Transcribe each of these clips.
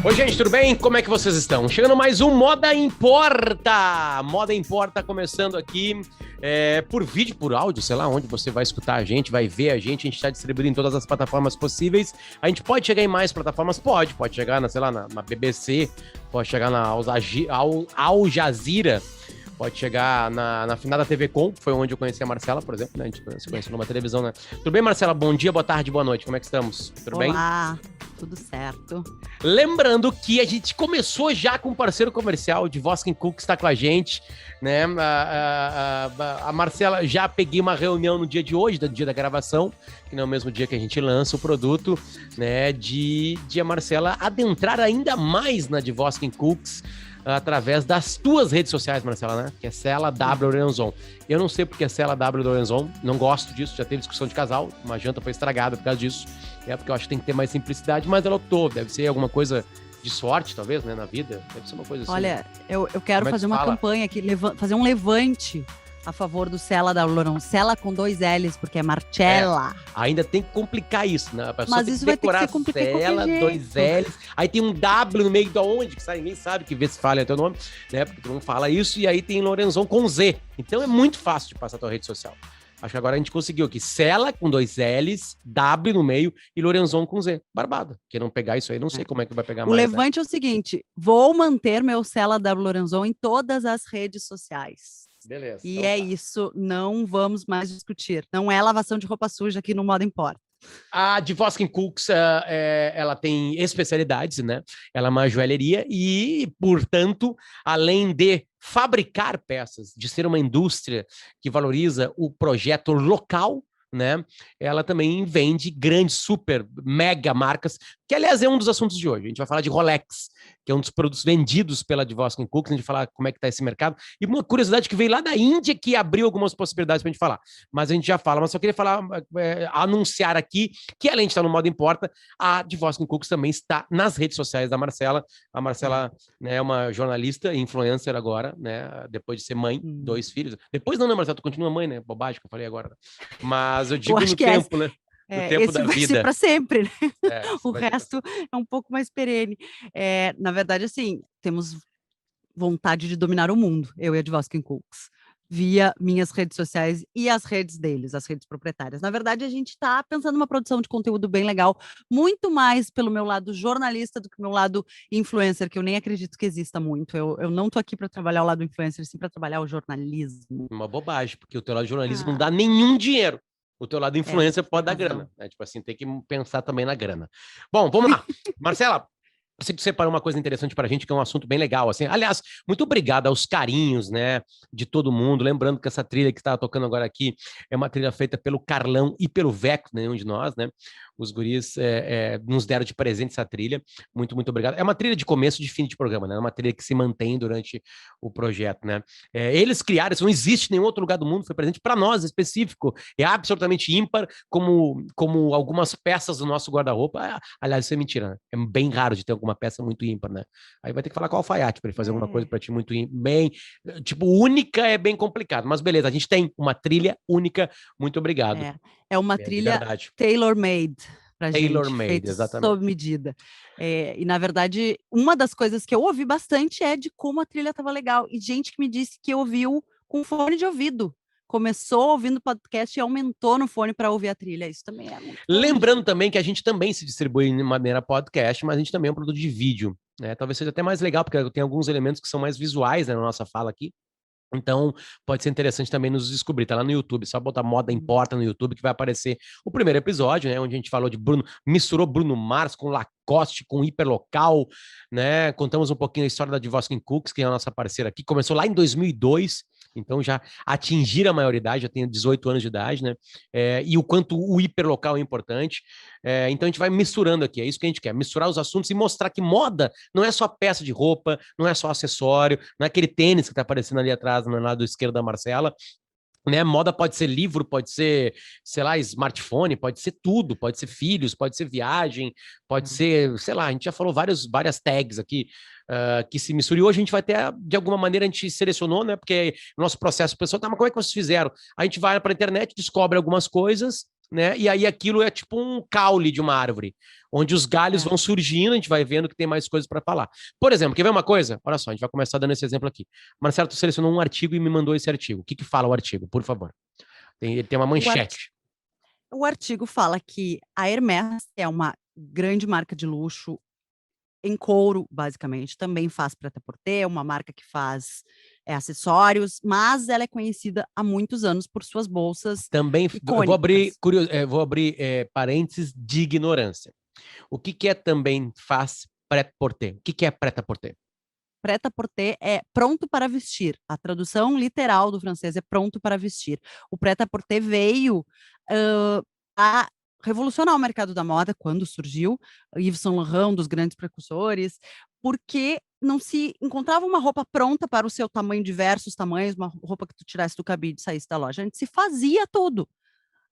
Oi, gente, tudo bem? Como é que vocês estão? Chegando mais um Moda Importa! Moda Importa começando aqui por vídeo, por áudio, sei lá onde você vai escutar a gente, vai ver a gente está distribuído em todas as plataformas possíveis. A gente pode chegar em mais plataformas? Pode chegar na BBC, pode chegar na Al Jazeera, pode chegar na finada TV Com, foi onde eu conheci a Marcela, por exemplo, né? A gente se conheceu numa televisão, né? Tudo bem, Marcela? Bom dia, boa tarde, boa noite. Como é que estamos? Tudo bem? Olá, tudo certo. Lembrando que a gente começou já com um parceiro comercial, de Voskin Cook, está com a gente, né? A Marcela, já peguei uma reunião no dia de hoje, no dia da gravação, que não é o mesmo dia que a gente lança o produto, né? De a Marcela adentrar ainda mais na de Voskin Cooks, através das tuas redes sociais, Marcela, né? Que é Cela W Lorenzon. Eu não sei porque é Cela W Lorenzon, não gosto disso, já teve discussão de casal, uma janta foi estragada por causa disso, porque eu acho que tem que ter mais simplicidade, mas ela optou, deve ser alguma coisa de sorte, talvez, né, na vida, deve ser uma coisa assim. Olha, eu quero fazer uma campanha aqui, fazer um levante a favor do Cela da Lorenzon, Cela com 2 L's, porque é Marcella. Ainda tem que complicar isso, né? A pessoa mas tem isso que vai ter que ser complicado. Cela, 2 L's, aí tem um W no meio de onde, que ninguém sabe, que vê se falha teu nome, né? Porque todo mundo fala isso, e aí tem Lorenzon com Z. Então é muito fácil de passar a tua rede social. Acho que agora a gente conseguiu aqui. Cela com 2 L's, W no meio e Lorenzon com Z. Barbado. Quem não pegar isso aí, não sei como é que vai pegar mais. O levante, né? É o seguinte, vou manter meu Cela W Lorenzon em todas as redes sociais. Beleza. E então isso, não vamos mais discutir. Não é lavação de roupa suja aqui no Moda Importa. A de Voskin Cooks, ela tem especialidades, né? Ela é uma joalheria e, portanto, além de fabricar peças, de ser uma indústria que valoriza o projeto local, né? Ela também vende grandes, super, mega marcas, que, aliás, é um dos assuntos de hoje. A gente vai falar de Rolex, que é um dos produtos vendidos pela de Voskin Cooks, a gente vai falar como é que está esse mercado. E uma curiosidade que veio lá da Índia, que abriu algumas possibilidades para a gente falar. Mas a gente já fala, mas só queria falar, anunciar aqui, que além de estar no Modo Importa, a de Voskin Cooks também está nas redes sociais da Marcela. A Marcela, né, é uma jornalista e influencer agora, né? Depois de ser mãe, 2 filhos. Depois não, né, Marcela? Tu continua mãe, né? Bobagem que eu falei agora. Mas eu digo no tempo, né? No tempo da vida. Esse vai ser para sempre, né? O resto é um pouco mais perene. Na verdade, assim, temos vontade de dominar o mundo, eu e a de Voskin Cooks, via minhas redes sociais e as redes deles, as redes proprietárias. Na verdade, a gente está pensando numa produção de conteúdo bem legal, muito mais pelo meu lado jornalista do que o meu lado influencer, que eu nem acredito que exista muito. Eu não estou aqui para trabalhar o lado influencer, sim para trabalhar o jornalismo. Uma bobagem, porque o teu lado jornalismo não dá nenhum dinheiro. O teu lado influencer pode dar grana, né? Tipo assim, tem que pensar também na grana. Bom, vamos lá. Marcela, eu sei que você separou uma coisa interessante para a gente, que é um assunto bem legal, assim. Aliás, muito obrigado aos carinhos, né, de todo mundo. Lembrando que essa trilha que está tocando agora aqui é uma trilha feita pelo Carlão e pelo Veco, nenhum de nós, né? Os guris nos deram de presente essa trilha. Muito, muito obrigado. É uma trilha de começo e de fim de programa, né? É uma trilha que se mantém durante o projeto, né? Eles criaram, isso não existe em nenhum outro lugar do mundo, foi presente para nós, específico. É absolutamente ímpar, como algumas peças do nosso guarda-roupa. Aliás, isso é mentira, né? É bem raro de ter alguma peça muito ímpar, né? Aí vai ter que falar com o alfaiate para ele fazer alguma coisa para ti muito bem, tipo, única é bem complicado, mas beleza, a gente tem uma trilha única, muito obrigado. É uma trilha tailor-made pra gente, feita exatamente, sob medida. E, na verdade, uma das coisas que eu ouvi bastante é de como a trilha estava legal, e gente que me disse que ouviu com fone de ouvido. Começou ouvindo podcast e aumentou no fone para ouvir a trilha. Isso também é muito Lembrando também que a gente também se distribui de maneira podcast, mas a gente também é um produto de vídeo, né? Talvez seja até mais legal, porque tem alguns elementos que são mais visuais, né, na nossa fala aqui. Então, pode ser interessante também nos descobrir. Tá lá no YouTube, só botar Moda Importa no YouTube, que vai aparecer o primeiro episódio, né? Onde a gente falou de misturou Bruno Mars com Lacoste, com Hiperlocal, né? Contamos um pouquinho a história da de Voskin Cooks, que é a nossa parceira aqui. Começou lá em 2002, então já atingiram a maioridade, já tenho 18 anos de idade, né? E o quanto o hiperlocal é importante. Então a gente vai misturando aqui, é isso que a gente quer, misturar os assuntos e mostrar que moda não é só peça de roupa, não é só acessório, não é aquele tênis que tá aparecendo ali atrás, no lado esquerdo da Marcela. Né? Moda pode ser livro, pode ser, sei lá, smartphone, pode ser tudo, pode ser filhos, pode ser viagem, pode ser, sei lá, a gente já falou várias tags aqui que se misturam. E hoje a gente vai ter, de alguma maneira, a gente selecionou, né? Porque nosso processo pessoal, tá, mas como é que vocês fizeram? A gente vai para a internet, descobre algumas coisas, né? E aí aquilo é tipo um caule de uma árvore, onde os galhos vão surgindo, a gente vai vendo que tem mais coisas para falar. Por exemplo, quer ver uma coisa? Olha só, a gente vai começar dando esse exemplo aqui. Marcelo, tu selecionou um artigo e me mandou esse artigo. O que que fala o artigo, por favor? Ele tem uma manchete. O artigo fala que a Hermès é uma grande marca de luxo em couro, basicamente. Também faz prêt-à-porter, é uma marca que faz acessórios, mas ela é conhecida há muitos anos por suas bolsas também icônicas. Vou abrir parênteses de ignorância. O que que é também faz prêt-à-porter? O que que é prêt-à-porter? Prêt-à-porter é pronto para vestir. A tradução literal do francês é pronto para vestir. O prêt-à-porter veio a revolucionar o mercado da moda quando surgiu. Yves Saint Laurent, um dos grandes precursores, porque não se encontrava uma roupa pronta para o seu tamanho, diversos tamanhos, uma roupa que tu tirasse do cabide e saísse da loja. A gente se fazia tudo.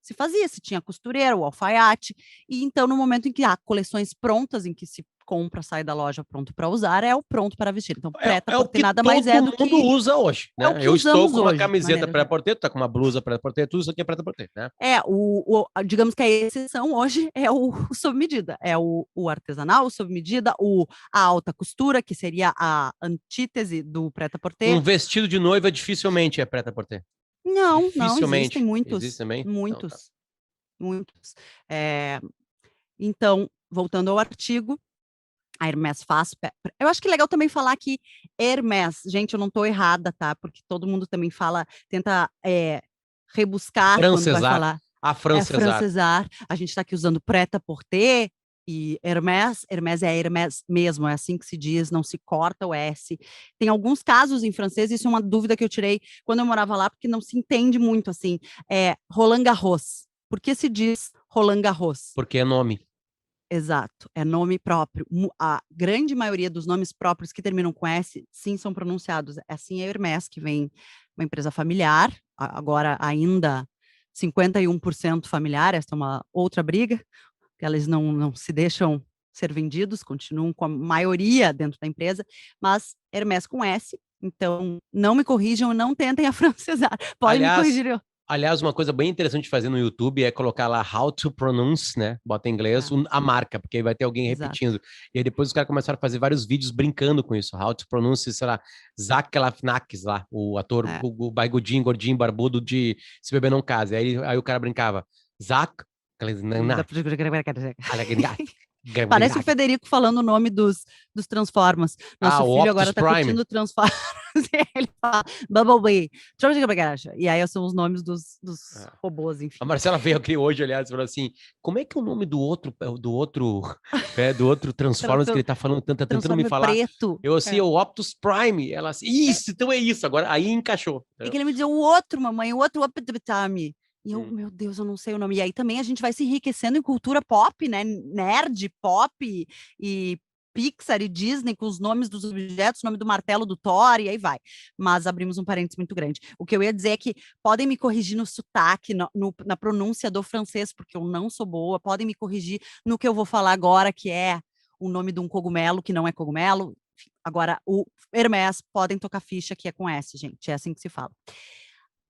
Se tinha costureira, o alfaiate, e então no momento em que há coleções prontas, em que se compra, sai da loja pronto para usar, é o pronto para vestir. Então, prêt-à-porter nada mais é do que... todo mundo usa hoje, né? É o que eu estou com uma hoje, camiseta prêt-à-porter, tu tá com uma blusa prêt-à-porter, tudo isso aqui é prêt-à-porter, né? Digamos que a exceção hoje é o sob medida, é o artesanal, o sob medida, a alta costura, que seria a antítese do prêt-à-porter. Um vestido de noiva dificilmente é prêt-à-porter. Não, existem muitos. Existe também? Muitos. Então, voltando ao artigo, a Hermès faz... Eu acho que é legal também falar que Hermès, gente, eu não estou errada, tá? Porque todo mundo também tenta rebuscar quando vai falar. Francesar. A gente está aqui usando prêt-à-porter e Hermès é Hermès mesmo, é assim que se diz, não se corta o S. Tem alguns casos em francês, isso é uma dúvida que eu tirei quando eu morava lá, porque não se entende muito, assim, Roland Garros. Por que se diz Roland Garros? Porque é nome. Exato, é nome próprio. A grande maioria dos nomes próprios que terminam com S, sim, são pronunciados. Assim é a Hermès, que vem uma empresa familiar, agora ainda 51% familiar, essa é uma outra briga, que eles não se deixam ser vendidos, continuam com a maioria dentro da empresa, mas Hermès com S, então não me corrijam, não tentem afrancesar, podem me corrigir. Aliás, uma coisa bem interessante de fazer no YouTube é colocar lá how to pronounce, né? Bota em inglês a marca, porque aí vai ter alguém repetindo. E aí depois os caras começaram a fazer vários vídeos brincando com isso. How to pronounce, sei lá, Zach Galifianakis lá, o ator, o barrigudinho, gordinho, barbudo de Se Beber Não Case. Aí o cara brincava, Zach Galifianakis. Parece o Federico falando o nome dos Transformers. Nosso filho agora está curtindo Transformers. Ele fala Bumblebee. E aí são os nomes dos robôs, enfim. A Marcela veio aqui hoje, aliás, e falou assim: como é que é o nome do outro Transformers que ele tá falando tentando me falar? Preto. Eu assim, o Optus Prime. Ela assim, isso, então é isso. Agora, aí encaixou. E que ele me dizia o outro, mamãe, o outro Optus Prime. E eu, meu Deus, eu não sei o nome. E aí também a gente vai se enriquecendo em cultura pop, né? Nerd, pop e Pixar e Disney com os nomes dos objetos, o nome do martelo do Thor, e aí vai. Mas abrimos um parênteses muito grande. O que eu ia dizer é que podem me corrigir no sotaque, na pronúncia do francês, porque eu não sou boa, podem me corrigir no que eu vou falar agora, que é o nome de um cogumelo, que não é cogumelo. Agora, o Hermès, podem tocar ficha, que é com S, gente, é assim que se fala.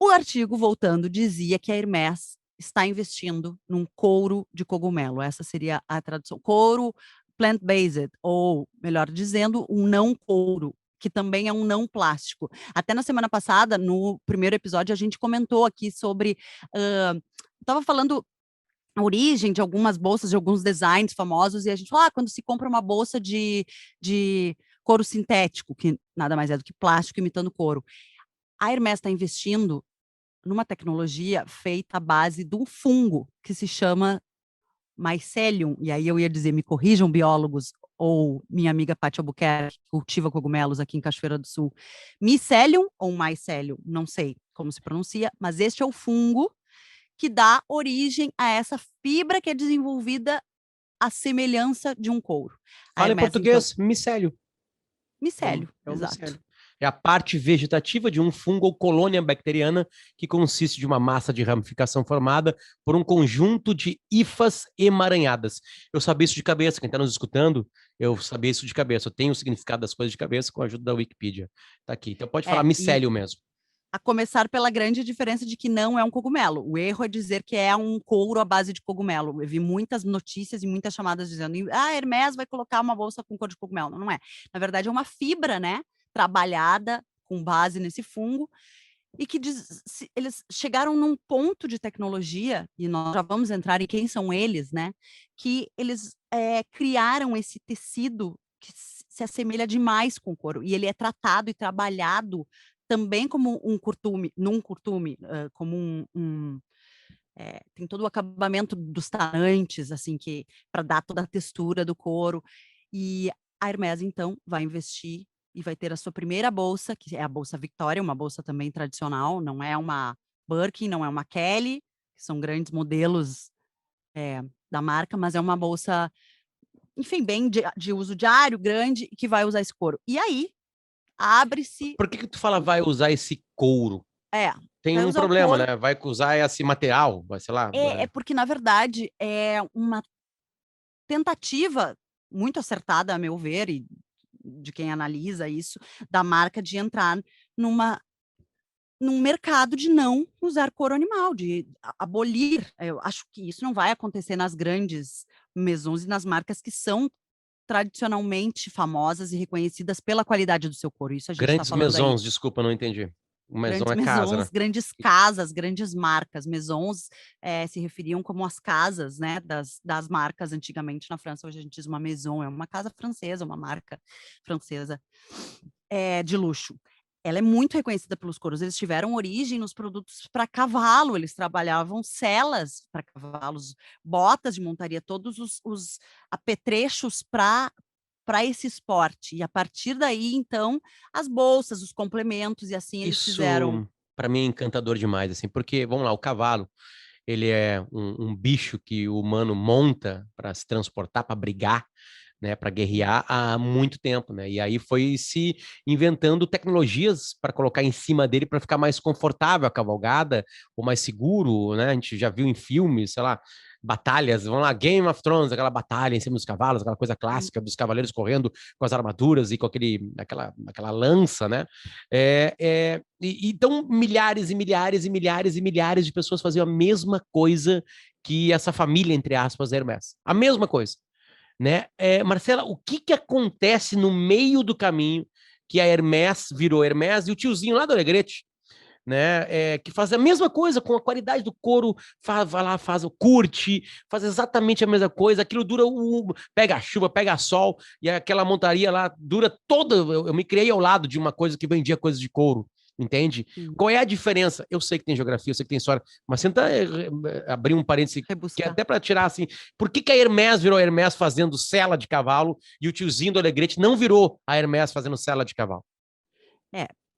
O artigo, voltando, dizia que a Hermès está investindo num couro de cogumelo. Essa seria a tradução. Couro plant-based, ou, melhor dizendo, um não couro, que também é um não plástico. Até na semana passada, no primeiro episódio, a gente comentou aqui sobre... Estava falando a origem de algumas bolsas, de alguns designs famosos, e a gente falou, quando se compra uma bolsa de couro sintético, que nada mais é do que plástico imitando couro. A Hermès está investindo numa tecnologia feita à base de um fungo que se chama Mycelium, e aí eu ia dizer, me corrijam biólogos, ou minha amiga Paty Albuquerque, que cultiva cogumelos aqui em Cachoeira do Sul. Mycelium ou Mycelium, não sei como se pronuncia, mas este é o fungo que dá origem a essa fibra que é desenvolvida à semelhança de um couro. Fala em português, então, micélio. Micélio, exato. Micélio. É a parte vegetativa de um fungo ou colônia bacteriana que consiste de uma massa de ramificação formada por um conjunto de hifas emaranhadas. Eu sabia isso de cabeça, quem está nos escutando, eu sabia isso de cabeça. Eu tenho o significado das coisas de cabeça com a ajuda da Wikipedia. Tá aqui. Então pode falar micélio mesmo. A começar pela grande diferença de que não é um cogumelo. O erro é dizer que é um couro à base de cogumelo. Eu vi muitas notícias e muitas chamadas dizendo: ah, Hermès vai colocar uma bolsa com couro de cogumelo. Não, não é. Na verdade, é uma fibra, né? Trabalhada com base nesse fungo. E que eles chegaram num ponto de tecnologia, e nós já vamos entrar em quem são eles, né? Que eles criaram esse tecido que se assemelha demais com o couro. E ele é tratado e trabalhado também como um curtume, como tem todo o acabamento dos tarantes, assim, que para dar toda a textura do couro. E a Hermès, então, vai investir e vai ter a sua primeira bolsa, que é a Bolsa Victoria, uma bolsa também tradicional, não é uma Birkin, não é uma Kelly, que são grandes modelos da marca, mas é uma bolsa, enfim, bem de uso diário, grande, que vai usar esse couro. E aí, abre-se... Por que tu fala vai usar esse couro? Tem Vai um usar o problema, couro. né? Vai usar esse material, sei lá. É porque, na verdade, é uma tentativa muito acertada, a meu ver, e de quem analisa isso, da marca de entrar num mercado de não usar couro animal, de abolir. Eu acho que isso não vai acontecer nas grandes maisons e nas marcas que são tradicionalmente famosas e reconhecidas pela qualidade do seu couro. Isso a gente está Grandes falando aí. maisons, desculpa, não entendi. O maison Grandes é casa, né? maisons, grandes casas, grandes marcas. Maisons se referiam como as casas, né, das marcas antigamente na França. Hoje a gente diz uma maison, é uma casa francesa, uma marca francesa de luxo. Ela é muito reconhecida pelos couros. Eles tiveram origem nos produtos para cavalo, eles trabalhavam selas para cavalos, botas de montaria, todos os apetrechos para esse esporte. E a partir daí, então, as bolsas, os complementos, e assim eles fizeram. Isso, para mim, é encantador demais, assim, porque, vamos lá, o cavalo, ele é um bicho que o humano monta para se transportar, para brigar, né, para guerrear há muito tempo, né? E aí foi se inventando tecnologias para colocar em cima dele para ficar mais confortável a cavalgada, ou mais seguro, né? A gente já viu em filmes, sei lá, batalhas, vamos lá, Game of Thrones, aquela batalha em cima dos cavalos, aquela coisa clássica dos cavaleiros correndo com as armaduras e com aquela lança, né? Então, milhares e milhares e milhares e milhares de pessoas faziam a mesma coisa que essa família, entre aspas, Hermès. A mesma coisa, né? Marcela, o que acontece no meio do caminho que a Hermès virou Hermès e o tiozinho lá do Alegrete, né? Que faz a mesma coisa com a qualidade do couro, vai lá, faz o curte, faz exatamente a mesma coisa. Aquilo dura pega chuva, pega sol, e aquela montaria lá dura toda. Eu me criei ao lado de uma coisa que vendia coisas de couro. Entende? Qual é a diferença? Eu sei que tem geografia, eu sei que tem história, mas tenta abrir um parêntese que é até para tirar assim, por que a Hermès virou a Hermès fazendo sela de cavalo e o tiozinho do Alegrete não virou a Hermès fazendo sela de cavalo?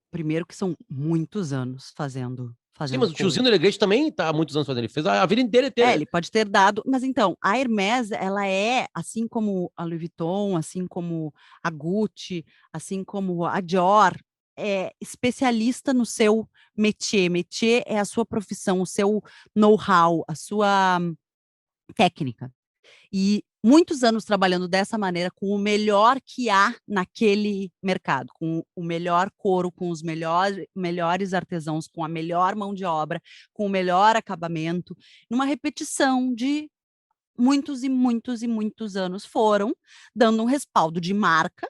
Primeiro que são muitos anos fazendo Sim, mas o couro. tiozinho do Alegrete também tá há muitos anos fazendo. Ele fez a vida inteira. Ele pode ter dado, mas então, a Hermès, ela é, assim como a Louis Vuitton, assim como a Gucci, assim como a Dior, especialista no seu métier. Métier é a sua profissão, o seu know-how, a sua técnica. E muitos anos trabalhando dessa maneira, com o melhor que há naquele mercado, com o melhor couro, com os melhores artesãos, com a melhor mão de obra, com o melhor acabamento, numa repetição de muitos e muitos e muitos anos, foram dando um respaldo de marca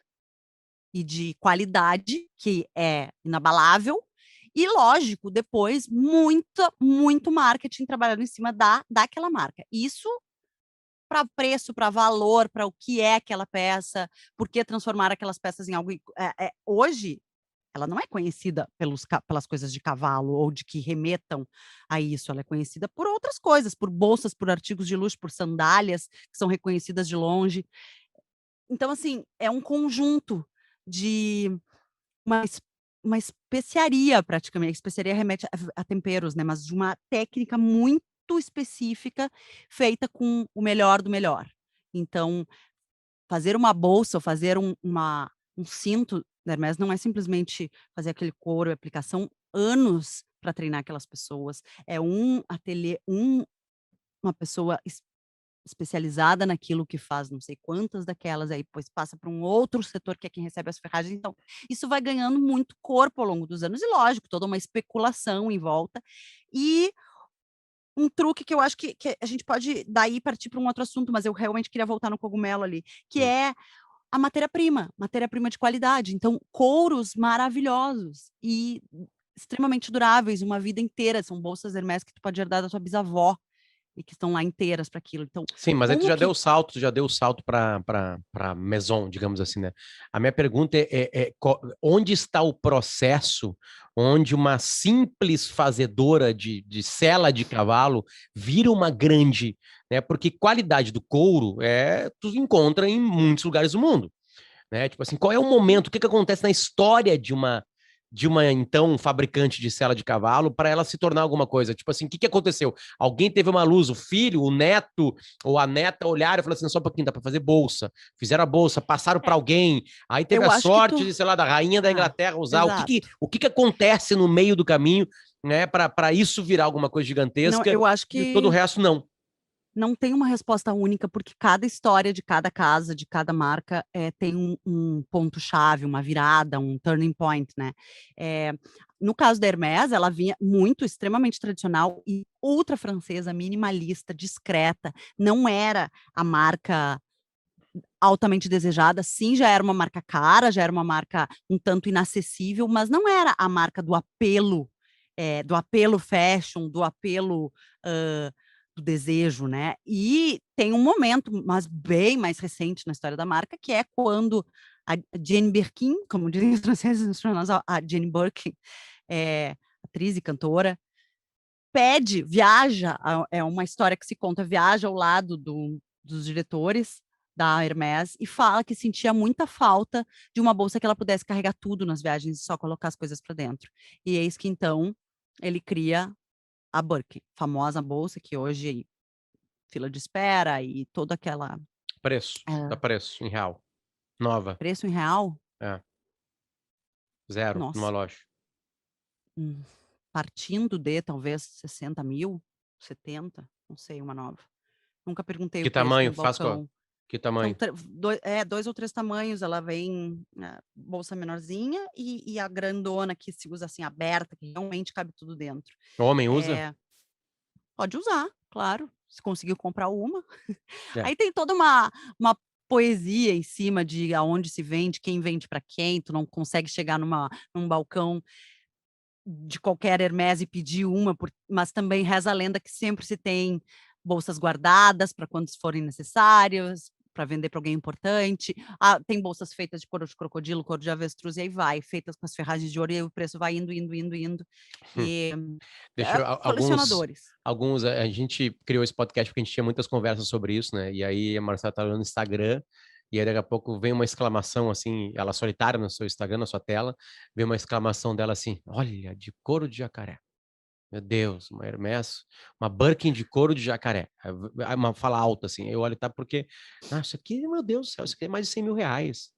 e de qualidade, que é inabalável, e lógico, depois muito marketing trabalhando em cima daquela marca. Isso para preço, para valor, para o que é aquela peça, por que transformar aquelas peças em algo. Hoje, ela não é conhecida pelas coisas de cavalo ou de que remetam a isso, ela é conhecida por outras coisas, por bolsas, por artigos de luxo, por sandálias, que são reconhecidas de longe. Então, assim, é um conjunto de uma, uma especiaria, praticamente. A especiaria remete a temperos, né? Mas de uma técnica muito específica, feita com o melhor do melhor. Então, fazer uma bolsa ou fazer um cinto da Hermès não é simplesmente fazer aquele couro e aplicação, anos para treinar aquelas pessoas. É um ateliê, uma pessoa especializada naquilo que faz não sei quantas daquelas, aí depois passa para um outro setor que é quem recebe as ferragens, então isso vai ganhando muito corpo ao longo dos anos e lógico, toda uma especulação em volta, e um truque que eu acho que a gente pode daí partir para um outro assunto, mas eu realmente queria voltar no cogumelo ali, que Hum. é a matéria-prima de qualidade, então couros maravilhosos e extremamente duráveis, uma vida inteira, são bolsas Hermès que tu pode herdar da tua bisavó, e que estão lá inteiras para aquilo, então Sim, mas aí tu como que já deu o salto para Maison, digamos assim, né? A minha pergunta onde está o processo onde uma simples fazedora de sela de cavalo vira uma grande, né? Porque qualidade do couro tu encontra em muitos lugares do mundo, né? Tipo assim, qual é o momento, o que acontece na história de uma então fabricante de sela de cavalo para ela se tornar alguma coisa? Tipo assim, o que aconteceu? Alguém teve uma luz, o filho, o neto ou a neta olharam e falaram assim, só um pouquinho, dá para fazer bolsa. Fizeram a bolsa, passaram para é, alguém, aí teve eu a acho que sorte tu de, sei lá, da rainha da Inglaterra usar. exato. O que acontece no meio do caminho, né, para isso virar alguma coisa Não, gigantesca eu acho e todo o que resto não? não tem uma resposta única, porque cada história de cada casa, de cada marca, tem um ponto-chave, uma virada, um turning point, né. No caso da Hermès, ela vinha muito, extremamente tradicional e ultra francesa, minimalista, discreta, não era a marca altamente desejada, sim, já era uma marca cara, já era uma marca um tanto inacessível, mas não era a marca do apelo fashion, do apelo, hã, do desejo, né. E tem um momento, mas bem mais recente na história da marca, que é quando a Jane Birkin, como dizem os franceses, a Jane Birkin, atriz e cantora, viaja, é uma história que se conta, viaja ao lado dos diretores da Hermès e fala que sentia muita falta de uma bolsa que ela pudesse carregar tudo nas viagens e só colocar as coisas para dentro. E eis que então ele cria a Birkin, famosa bolsa que hoje fila de espera e toda aquela, Preço, dá eh, preço em real. Nova, preço em real, é, zero numa nossa, loja. hum, partindo de talvez 60.000, 70, não sei, uma nova. Nunca perguntei o Que preço tamanho? no balcão. Que São tamanho? 2 ou 3 tamanhos, ela vem, bolsa menorzinha e a grandona que se usa, assim, aberta, que realmente cabe tudo dentro. Homem usa? Eh, Pode usar, claro, se conseguiu comprar uma. É. Aí tem toda uma poesia em cima de aonde se vende, quem vende para quem, tu não consegue chegar num balcão de qualquer Hermès e pedir uma, mas também reza a lenda que sempre se tem bolsas guardadas para quando forem necessários, para vender para alguém importante. Ah, tem bolsas feitas de couro de crocodilo, couro de avestruz, e aí vai, feitas com as ferragens de ouro, e aí o preço vai indo, indo, indo, indo. Hum. E Deixa eu, colecionadores. a gente criou esse podcast porque a gente tinha muitas conversas sobre isso, né? E aí a Marcela tá olhando no Instagram e aí daqui a pouco vem uma exclamação assim, ela solitária no seu Instagram, na sua tela, vem uma exclamação dela assim: "Olha, de couro de jacaré". Meu Deus, uma Hermès, uma Birkin de couro de jacaré. Aí uma fala alta assim. Eu olho, tá? Porque, ah, isso aqui, meu Deus do céu, isso aqui é mais de R$ 100.000.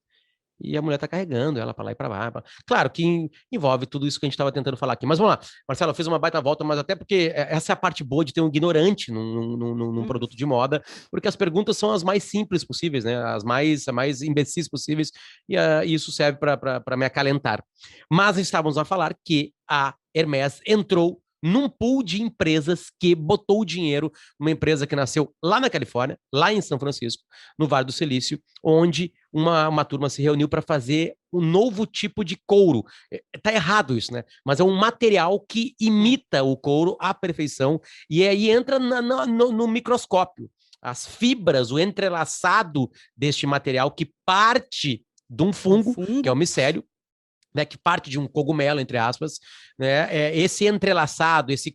E a mulher tá carregando ela para lá e para lá. Claro que envolve tudo isso que a gente estava tentando falar aqui. Mas vamos lá, Marcelo, eu fiz uma baita volta, mas até porque essa é a parte boa de ter um ignorante num Hum. produto de moda, porque as perguntas são as mais simples possíveis, né? As mais imbecis possíveis, e isso serve para me acalentar. Mas estávamos a falar que a Hermès entrou num pool de empresas que botou o dinheiro, uma empresa que nasceu lá na Califórnia, lá em São Francisco, no Vale do Silício, onde uma turma se reuniu para fazer um novo tipo de couro. Tá errado isso, né? Mas é um material que É. imita o couro à perfeição e aí entra no microscópio. As fibras, o entrelaçado deste material que parte de um Do fungo, que é o fungo. micélio, né, que parte de um cogumelo, entre aspas, né, esse entrelaçado, esse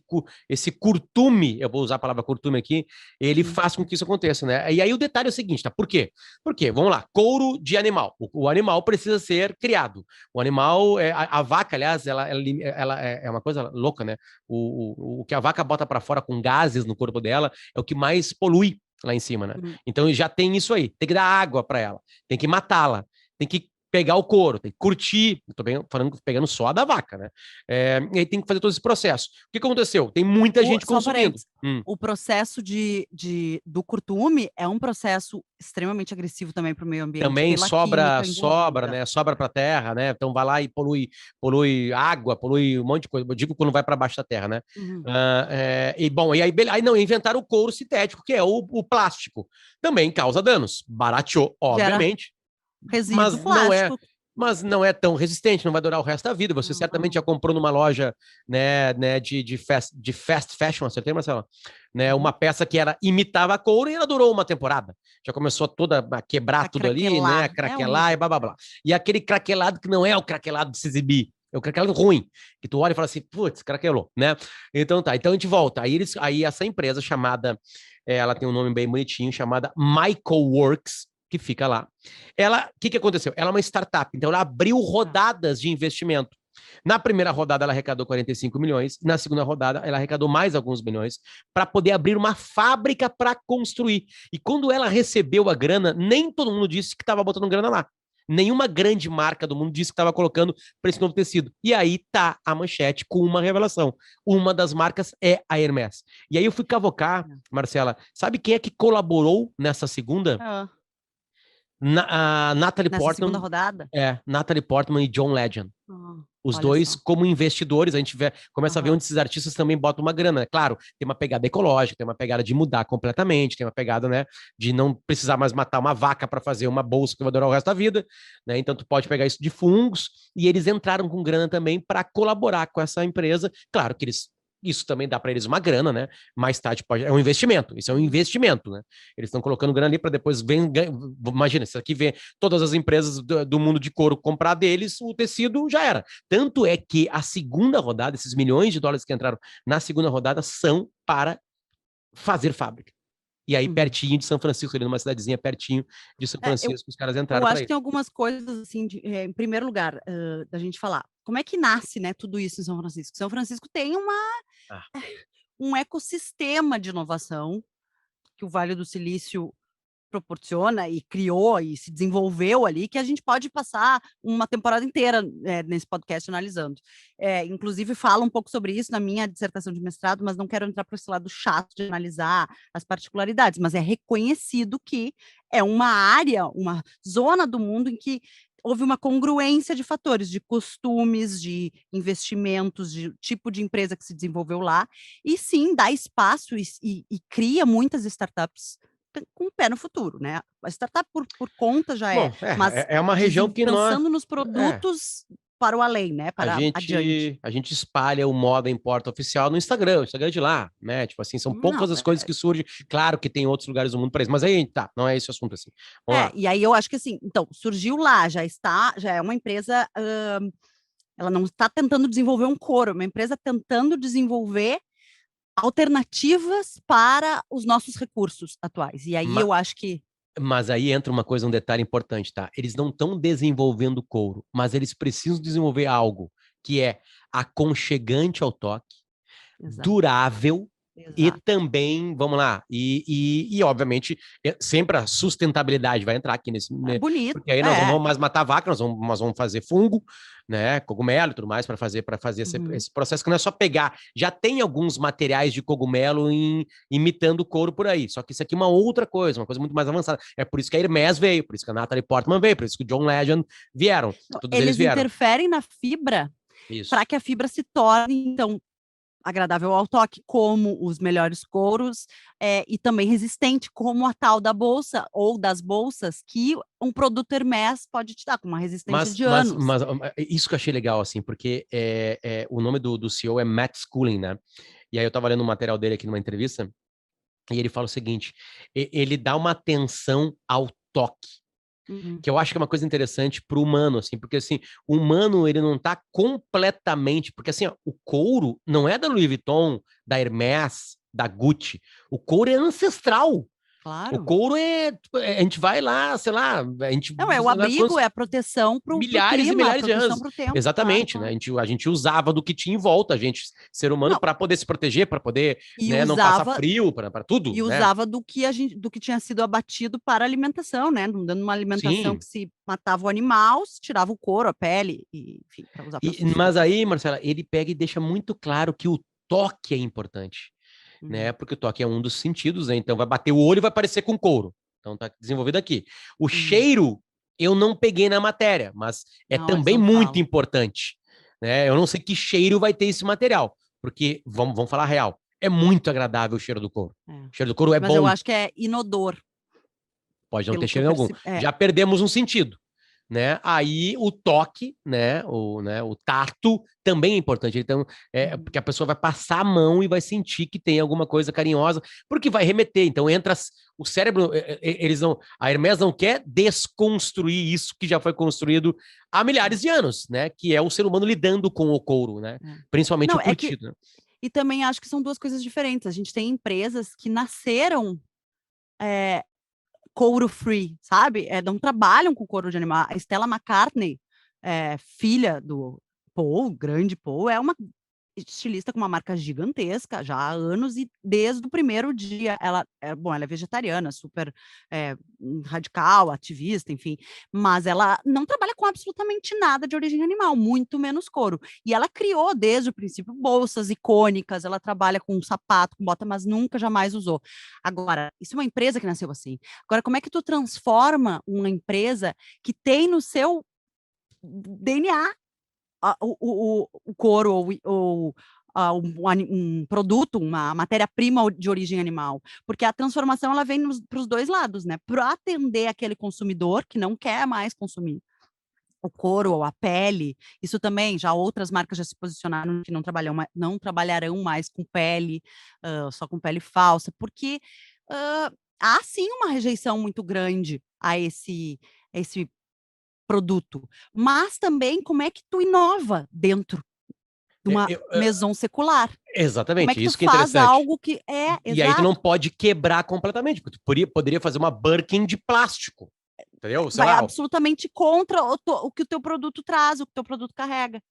curtume, eu vou usar a palavra curtume aqui, ele Sim. faz com que isso aconteça, né? E aí o detalhe é o seguinte, tá? Por quê? Porque, vamos lá, couro de animal. O animal precisa ser criado. O animal, a vaca, aliás, ela é uma coisa louca, né? O que a vaca bota para fora com gases no corpo dela é o que mais polui lá em cima, né? Hum. Então já tem isso aí, tem que dar água para ela, tem que matá-la, tem que pegar o couro, tem que curtir, eu tô pegando só a da vaca, né? E aí tem que fazer todo esse processo. O que aconteceu? Tem muita gente consumindo. O processo do curtume é um processo extremamente agressivo também para o meio ambiente. Também sobra, envolvida. né? Sobra para a terra, né? Então vai lá e polui água, polui um monte de coisa. Eu digo quando vai para baixo da terra, né? E aí não, inventaram o couro sintético, que é o plástico. Também causa danos. Barateou, obviamente. Resíduo plástico. Mas não é tão resistente, não vai durar o resto da vida. Você certamente já comprou numa loja, né, de fast fashion, acertei, Marcelo? Né, uma peça que imitava couro e ela durou uma temporada. Já começou toda a quebrar tudo ali, né, a craquelar e blá, blá, blá. E aquele craquelado que não é o craquelado de se exibir, é o craquelado ruim, que tu olha e fala assim, putz, craquelou, né? Então tá, então a gente volta. Aí essa empresa chamada, ela tem um nome bem bonitinho, chamada Mycoworks, que fica lá. O que aconteceu? Ela é uma startup, então ela abriu rodadas de investimento. Na primeira rodada, ela arrecadou 45 milhões. Na segunda rodada, ela arrecadou mais alguns milhões para poder abrir uma fábrica para construir. E quando ela recebeu a grana, nem todo mundo disse que estava botando grana lá. Nenhuma grande marca do mundo disse que estava colocando para esse novo tecido. E aí tá a manchete com uma revelação. Uma das marcas é a Hermès. E aí eu fui cavocar, Marcela, sabe quem é que colaborou nessa segunda? Natalie Portman. Segunda rodada? Natalie Portman e John Legend. Os dois, como investidores, a gente começa a ver onde esses artistas também botam uma grana. Claro, tem uma pegada ecológica, tem uma pegada de mudar completamente, tem uma pegada, né, de não precisar mais matar uma vaca para fazer uma bolsa que vai durar o resto da vida, né? Então tu pode pegar isso de fungos, e eles entraram com grana também para colaborar com essa empresa. Claro que isso também dá para eles uma grana, né? Mais tarde é um investimento. Isso é um investimento, né? Eles estão colocando grana ali para depois imagina, se aqui vem todas as empresas do mundo de couro comprar deles, o tecido já era. Tanto é que a segunda rodada, esses milhões de dólares que entraram na segunda rodada, são para fazer fábrica. E aí, pertinho de São Francisco, ali numa cidadezinha pertinho de São Francisco, os caras entraram. Eu acho que tem algumas coisas, assim, em primeiro lugar, da gente falar. Como é que nasce, né, tudo isso em São Francisco? São Francisco tem um ecossistema de inovação que o Vale do Silício proporciona e criou e se desenvolveu ali, que a gente pode passar uma temporada inteira nesse podcast analisando. Inclusive, falo um pouco sobre isso na minha dissertação de mestrado, mas não quero entrar para esse lado chato de analisar as particularidades, mas é reconhecido que é uma área, uma zona do mundo em que houve uma congruência de fatores, de costumes, de investimentos, de tipo de empresa que se desenvolveu lá, e sim, dá espaço e cria muitas startups com o pé no futuro, né? A startup por conta já mas é uma região que pensando nos produtos para o além, né? Para adiante. A gente espalha o Moda em Porta oficial no Instagram, o Instagram é de lá, né? Tipo assim, são poucas as coisas que surgem. Claro que tem outros lugares do mundo para isso, mas aí tá, não é esse o assunto assim. E aí eu acho que assim, então, surgiu lá, já é uma empresa, ela não está tentando desenvolver um couro, é uma empresa tentando desenvolver alternativas para os nossos recursos atuais. E aí eu acho que... Mas aí entra um detalhe importante, tá? Eles não estão desenvolvendo couro, mas eles precisam desenvolver algo que é aconchegante ao toque, durável, e também, vamos lá, e obviamente, sempre a sustentabilidade vai entrar aqui nesse... bonito. Porque aí nós não vamos mais matar vaca, nós vamos fazer fungo, né, cogumelo e tudo mais, para fazer esse processo, que não é só pegar, já tem alguns materiais de cogumelo imitando couro por aí, só que isso aqui é uma outra coisa, uma coisa muito mais avançada. É por isso que a Hermès veio, por isso que a Natalie Portman veio, por isso que o John Legend vieram. Todos eles vieram. Interferem na fibra para que a fibra se torne, então, agradável ao toque, como os melhores couros, e também resistente, como a tal da bolsa ou das bolsas que um produto Hermès pode te dar, com uma resistência de anos. Mas isso que eu achei legal, assim, porque o nome do CEO é Matt Schooling, né? E aí eu tava lendo um material dele aqui numa entrevista, e ele fala o seguinte, ele dá uma atenção ao toque, que eu acho que é uma coisa interessante para o humano, assim, porque assim, o humano, ele não tá completamente, porque assim, ó, o couro não é da Louis Vuitton, da Hermès, da Gucci, o couro é ancestral. Claro. O couro a gente vai lá, sei lá, a gente... Não, é o abrigo, é a proteção pro milhares clima, e milhares de proteção anos. pro tempo. Exatamente, claro. né? A gente usava do que tinha em volta, a gente, ser humano, Não, para poder se proteger, para poder, e né, não passar usava frio, para tudo, E né? usava do que tinha sido abatido para alimentação, né? Não dando uma alimentação Sim. que se matava o animal, se tirava o couro, a pele, e, enfim, para usar para Mas substâncias. aí, Marcela, ele pega e deixa muito claro que o toque é importante, né? Uhum. Porque o toque é um dos sentidos, né? Então vai bater o olho e vai parecer com couro. Então tá desenvolvido aqui. O Uhum. cheiro eu não peguei na matéria, mas é Não, eles também não muito falam. importante, né? Eu não sei que cheiro vai ter esse material, porque vamos falar a real, é muito agradável o cheiro do couro. É. O cheiro do couro é Mas eu bom, acho que é inodor, pode não pelo ter que eu cheiro algum. percebi. Já perdemos um sentido, né? Aí o toque, o tato também é importante. Então, porque a pessoa vai passar a mão e vai sentir que tem alguma coisa carinhosa, porque vai remeter. Então entra o cérebro, eles não, a Hermès não quer desconstruir isso que já foi construído há milhares de anos, né? Que é o ser humano lidando com o couro, né? Principalmente Não, o é que curtido, né? e também acho que são duas coisas diferentes. A gente tem empresas que nasceram couro free, sabe? Não trabalham com couro de animal. A Stella McCartney, filha do Paul, grande Paul, é uma estilista com uma marca gigantesca já há anos e desde o primeiro dia ela é vegetariana, super radical, ativista, enfim, mas ela não trabalha com absolutamente nada de origem animal, muito menos couro. E ela criou desde o princípio bolsas icônicas, ela trabalha com sapato, com bota, mas nunca jamais usou. Agora, isso é uma empresa que nasceu assim. Agora, como é que tu transforma uma empresa que tem no seu DNA o couro ou um produto, uma matéria-prima de origem animal, porque a transformação ela vem para os dois lados, né? Para atender aquele consumidor que não quer mais consumir o couro ou a pele, isso também, já outras marcas já se posicionaram que não trabalharão mais com pele, só com pele falsa, porque há sim uma rejeição muito grande a esse produto, mas também como é que tu inova dentro de uma maison secular? Como é Exatamente, que tu isso que é faz interessante. algo que é E aí tu não exato? pode quebrar completamente, porque tu poderia fazer uma Birkin de plástico, entendeu? Sei Vai lá, absolutamente contra o que o teu produto traz, o que o teu produto carrega.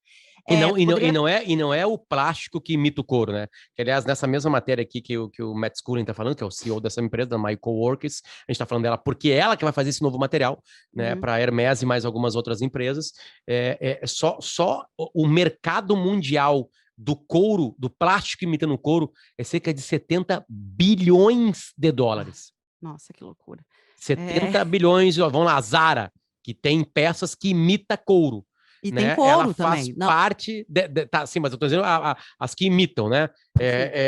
e não, Tu e, não, e, poderia. não é, e não é o plástico que imita o couro, né? Que, aliás, nessa mesma matéria aqui que o Matt Scullen tá falando, que é o CEO dessa empresa, da My Coworkers, a gente tá falando dela porque é ela que vai fazer esse novo material, né, Uhum. para a Hermès e mais algumas outras empresas. Só o mercado mundial do couro, do plástico imitando o couro, é cerca de 70 bilhões de Ah, dólares. nossa, que loucura. 70 bilhões, ó, vamos lá, a Zara, que tem peças que imita couro, E tem né? Ela couro faz também. Não, parte, tá, sim, mas eu tô dizendo as que imitam, né? sim.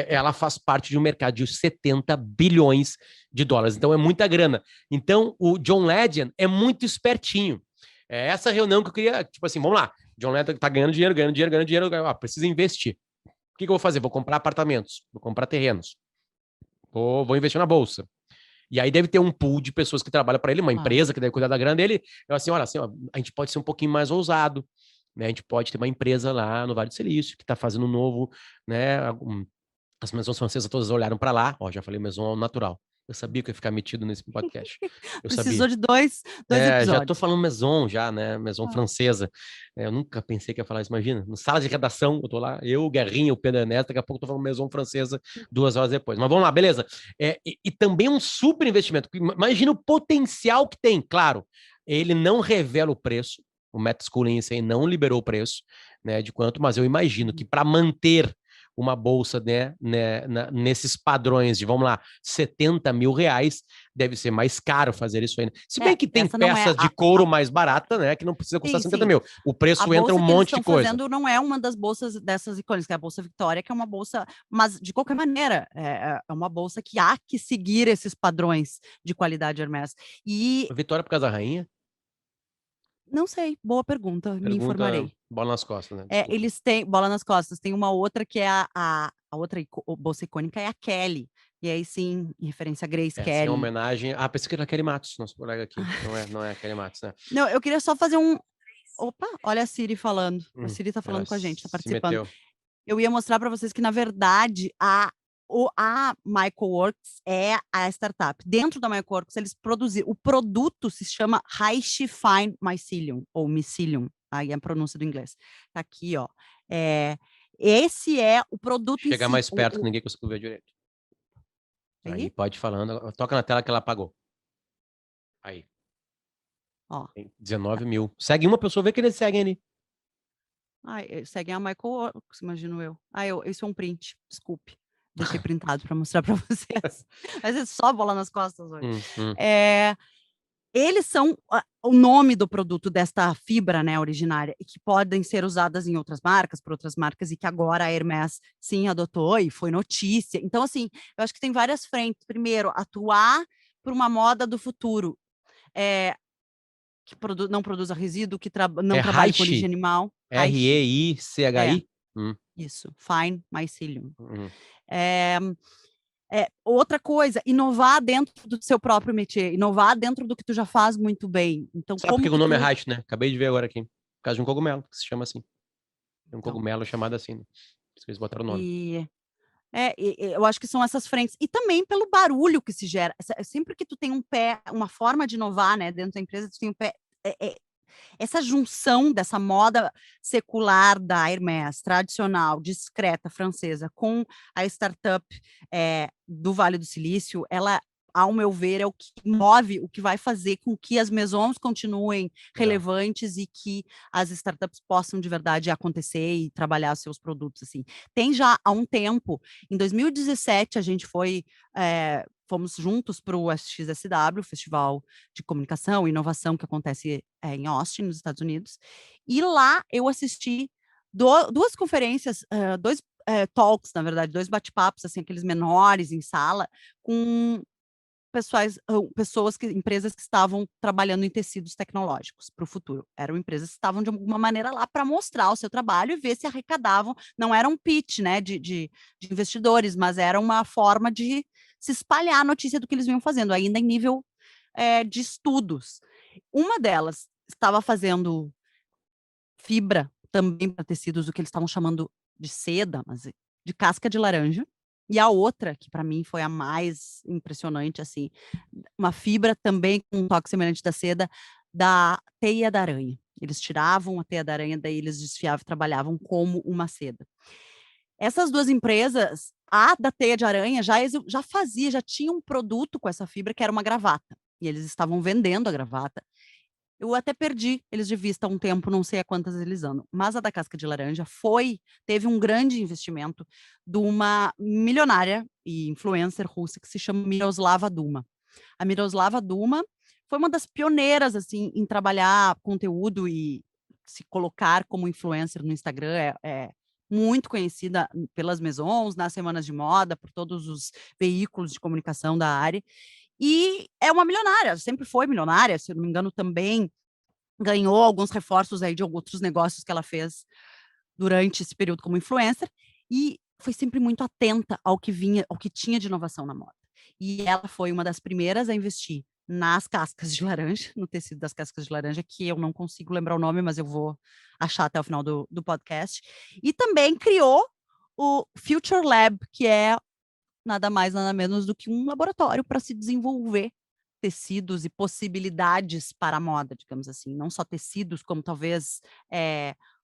Ela faz parte de um mercado de 70 bilhões de dólares, então é muita grana. Então o John Legend é muito espertinho. É essa reunião que eu queria, tipo assim, vamos lá, John Legend tá ganhando dinheiro, precisa investir. O que eu vou fazer? Vou comprar apartamentos, vou comprar terrenos, vou investir na bolsa. E aí deve ter um pool de pessoas que trabalham para ele, uma Claro. empresa que deve cuidar da grana dele. Eu assim, olha, assim, ó, a gente pode ser um pouquinho mais ousado, né? A gente pode ter uma empresa lá no Vale do Silício que está fazendo um novo, né? As maisons francesas todas olharam para lá, ó, já falei maison natural. Eu sabia que eu ia ficar metido nesse podcast. Eu Precisou sabia. de dois Já tô episódios. falando maison já, né? Maison Ah. francesa. Eu nunca pensei que ia falar isso, imagina. Na sala de redação, eu tô lá, eu, Guerrinha, o Pedro Ernesto, daqui a pouco eu tô falando maison francesa 2 horas depois. Mas vamos lá, beleza. E também um super investimento. Imagina o potencial que tem, claro. Ele não revela o preço, o Matt Scullen isso aí não liberou o preço, né, de quanto, mas eu imagino que para manter uma bolsa, nesses padrões de, vamos lá, 70 mil reais, deve ser mais caro fazer isso ainda. Se bem que tem Essa não é peças de couro mais barata, né, que não precisa custar sim, 70 sim. mil. O A preço entra um bolsa que eles monte de estão coisa. fazendo não é uma das bolsas dessas icônicas, que é a Bolsa Vitória, que é uma bolsa, mas de qualquer maneira, é uma bolsa que há que seguir esses padrões de qualidade Hermès. E Vitória por causa da rainha? não sei, boa pergunta, me Pergunta informarei. bola nas costas, né? Desculpa. Eles têm bola nas costas, tem uma outra que é a outra bolsa icônica é a Kelly. E aí sim, em referência a Grace Essa é uma Kelly. homenagem. Ah, pensei que era a Kelly Matos, nosso colega aqui. Não é a Kelly Matos, né? Não, eu queria só fazer um. Opa, olha a Siri falando. A Siri tá Ela falando com a gente, tá se participando. meteu. Eu ia mostrar para vocês que, na verdade, a Michaelworks é a startup. Dentro da Michaelworks, eles produziram. O produto se chama Reishi Fine Mycelium, ou Mycelium, aí é a pronúncia do inglês. Tá aqui, ó. Esse é o produto em si. Chegar mais perto que ninguém conseguiu ver direito. Aí pode ir falando. Toca na tela que ela apagou. Aí. Ó. Tem 19 mil. Segue uma pessoa, vê que eles seguem ali. Seguem a Michaelworks, imagino eu. Isso é um print, desculpe. Deixei printado para mostrar para vocês. Mas é só bola nas costas hoje. Eles são o nome do produto desta fibra, né, originária, e que podem ser usadas em outras marcas, por outras marcas, e que agora a Hermès, sim, adotou e foi notícia. Então, assim, eu acho que tem várias frentes. Primeiro, atuar por uma moda do futuro, que não produza resíduo, que não trabalhe com origem animal. R-E-I-C-H-I? Isso, Fine Mycelium. Outra coisa, inovar dentro do seu próprio métier, inovar dentro do que tu já faz muito bem. Então, sabe por que o nome é Reishi, né? Acabei de ver agora aqui. Por causa de um cogumelo, que se chama assim. Tem um cogumelo chamado assim, né? Eles botaram o nome. Eu acho que são essas frentes. E também pelo barulho que se gera. Sempre que tu tem um pé, uma forma de inovar, né, dentro da empresa, tu tem um pé... essa junção dessa moda secular da Hermès, tradicional, discreta, francesa, com a startup do Vale do Silício, ela, ao meu ver, é o que move, o que vai fazer com que as maisons continuem relevantes e que as startups possam de verdade acontecer e trabalhar seus produtos, assim. Tem já há um tempo, em 2017 a gente fomos juntos para o SXSW, o Festival de Comunicação e Inovação que acontece em Austin, nos Estados Unidos, e lá eu assisti duas conferências, dois talks, na verdade, 2 bate-papos, assim, aqueles menores em sala, com empresas que estavam trabalhando em tecidos tecnológicos para o futuro. Eram empresas que estavam, de alguma maneira, lá para mostrar o seu trabalho e ver se arrecadavam. Não era um pitch, né, de investidores, mas era uma forma de se espalhar a notícia do que eles vinham fazendo, ainda em nível de estudos. Uma delas estava fazendo fibra também para tecidos, o que eles estavam chamando de seda, mas de casca de laranja. E a outra, que para mim foi a mais impressionante, assim, uma fibra também com um toque semelhante da seda, da teia da aranha. Eles tiravam a teia da aranha, daí eles desfiavam e trabalhavam como uma seda. Essas 2 empresas, a da teia de aranha já tinha um produto com essa fibra que era uma gravata. E eles estavam vendendo a gravata. Eu até perdi eles de vista há um tempo, não sei a quantas eles andam. Mas a da casca de laranja teve um grande investimento de uma milionária e influencer russa que se chama Miroslava Duma. A Miroslava Duma foi uma das pioneiras, assim, em trabalhar conteúdo e se colocar como influencer no Instagram. Muito conhecida pelas maisons, nas semanas de moda, por todos os veículos de comunicação da área. E é uma milionária, sempre foi milionária, se eu não me engano, também ganhou alguns reforços aí de outros negócios que ela fez durante esse período como influencer, e foi sempre muito atenta ao que tinha de inovação na moda. E ela foi uma das primeiras a investir nas cascas de laranja, no tecido das cascas de laranja, que eu não consigo lembrar o nome, mas eu vou achar até o final do podcast. E também criou o Future Lab, que é nada mais, nada menos do que um laboratório para se desenvolver tecidos e possibilidades para a moda, digamos assim. Não só tecidos, como talvez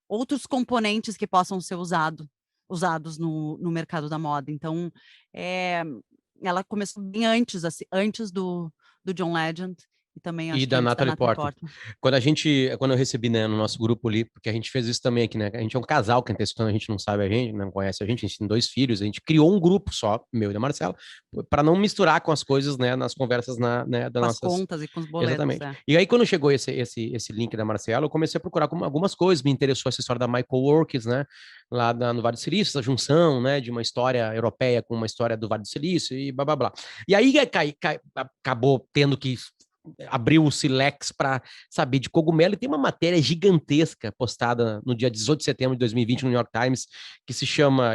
outros componentes que possam ser usados no mercado da moda. Então, ela começou bem antes, assim, antes do John Legend, e também acho E que da antes Natalie Portman. Quando eu recebi, né, no nosso grupo ali, porque a gente fez isso também aqui, né? A gente é um casal, quem tá escutando, a gente não sabe a gente, não conhece a gente tem 2 filhos, a gente criou um grupo só, meu e da Marcela, para não misturar com as coisas, né, nas conversas né, das nossas contas e com os boletos. Exatamente. E aí, quando chegou esse link da Marcela, eu comecei a procurar algumas coisas, me interessou essa história da Michaelworks, né? Lá no Vale do Silício, essa junção, né, de uma história europeia com uma história do Vale do Silício e blá blá blá. E aí acabou tendo que abriu o Silex para saber de cogumelo, e tem uma matéria gigantesca postada no dia 18 de setembro de 2020 no New York Times, que se chama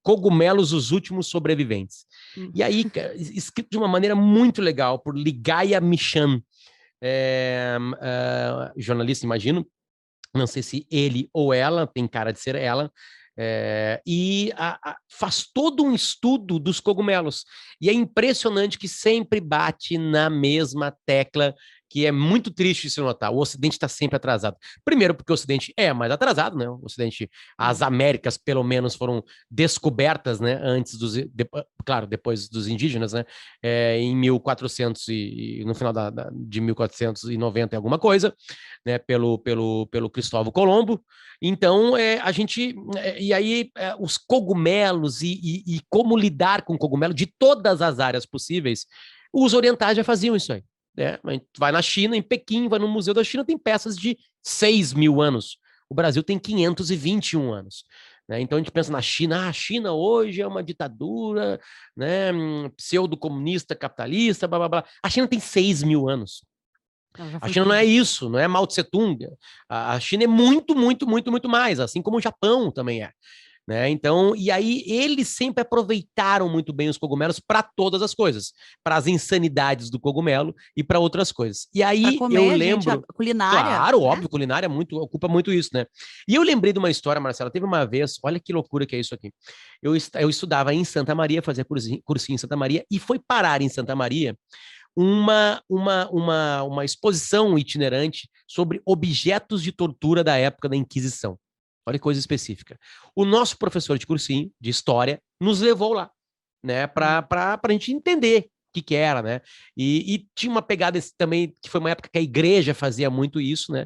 Cogumelos, os Últimos Sobreviventes. E aí, escrito de uma maneira muito legal, por Ligaya Michan, jornalista, imagino, não sei se ele ou ela, tem cara de ser ela, Faz todo um estudo dos cogumelos. E é impressionante que sempre bate na mesma tecla, que é muito triste se notar. O Ocidente está sempre atrasado. Primeiro, porque o Ocidente é mais atrasado, né? O Ocidente, as Américas, pelo menos, foram descobertas, né? Antes claro, depois dos indígenas, né? Em 1400 no final de 1490 e alguma coisa, né? Pelo Cristóvão Colombo. Então, a gente. E aí, os cogumelos e como lidar com cogumelo de todas as áreas possíveis, os orientais já faziam isso aí. Né? A gente vai na China, em Pequim, vai no Museu da China, tem peças de 6.000 anos. O Brasil tem 521 anos. Né? Então a gente pensa na China, a China hoje é uma ditadura, né? Pseudo-comunista, capitalista, blá blá blá. A China tem 6.000 anos. A China não é isso, não é Mao Tse Tung. A China é muito, muito, muito, muito mais, assim como o Japão também é. Né? Então, e aí eles sempre aproveitaram muito bem os cogumelos para todas as coisas, para as insanidades do cogumelo e para outras coisas. E aí comer, eu lembro, gente, culinária, claro, né? Óbvio, culinária ocupa muito isso, né? E eu lembrei de uma história, Marcela, teve uma vez, olha que loucura que é isso aqui. Eu estudava em Santa Maria, fazia cursinho em Santa Maria e foi parar em Santa Maria uma exposição itinerante sobre objetos de tortura da época da Inquisição. Olha que coisa específica. O nosso professor de cursinho, de história, nos levou lá, né, para a gente entender o que era, né? E tinha uma pegada também, que foi uma época que a igreja fazia muito isso, né?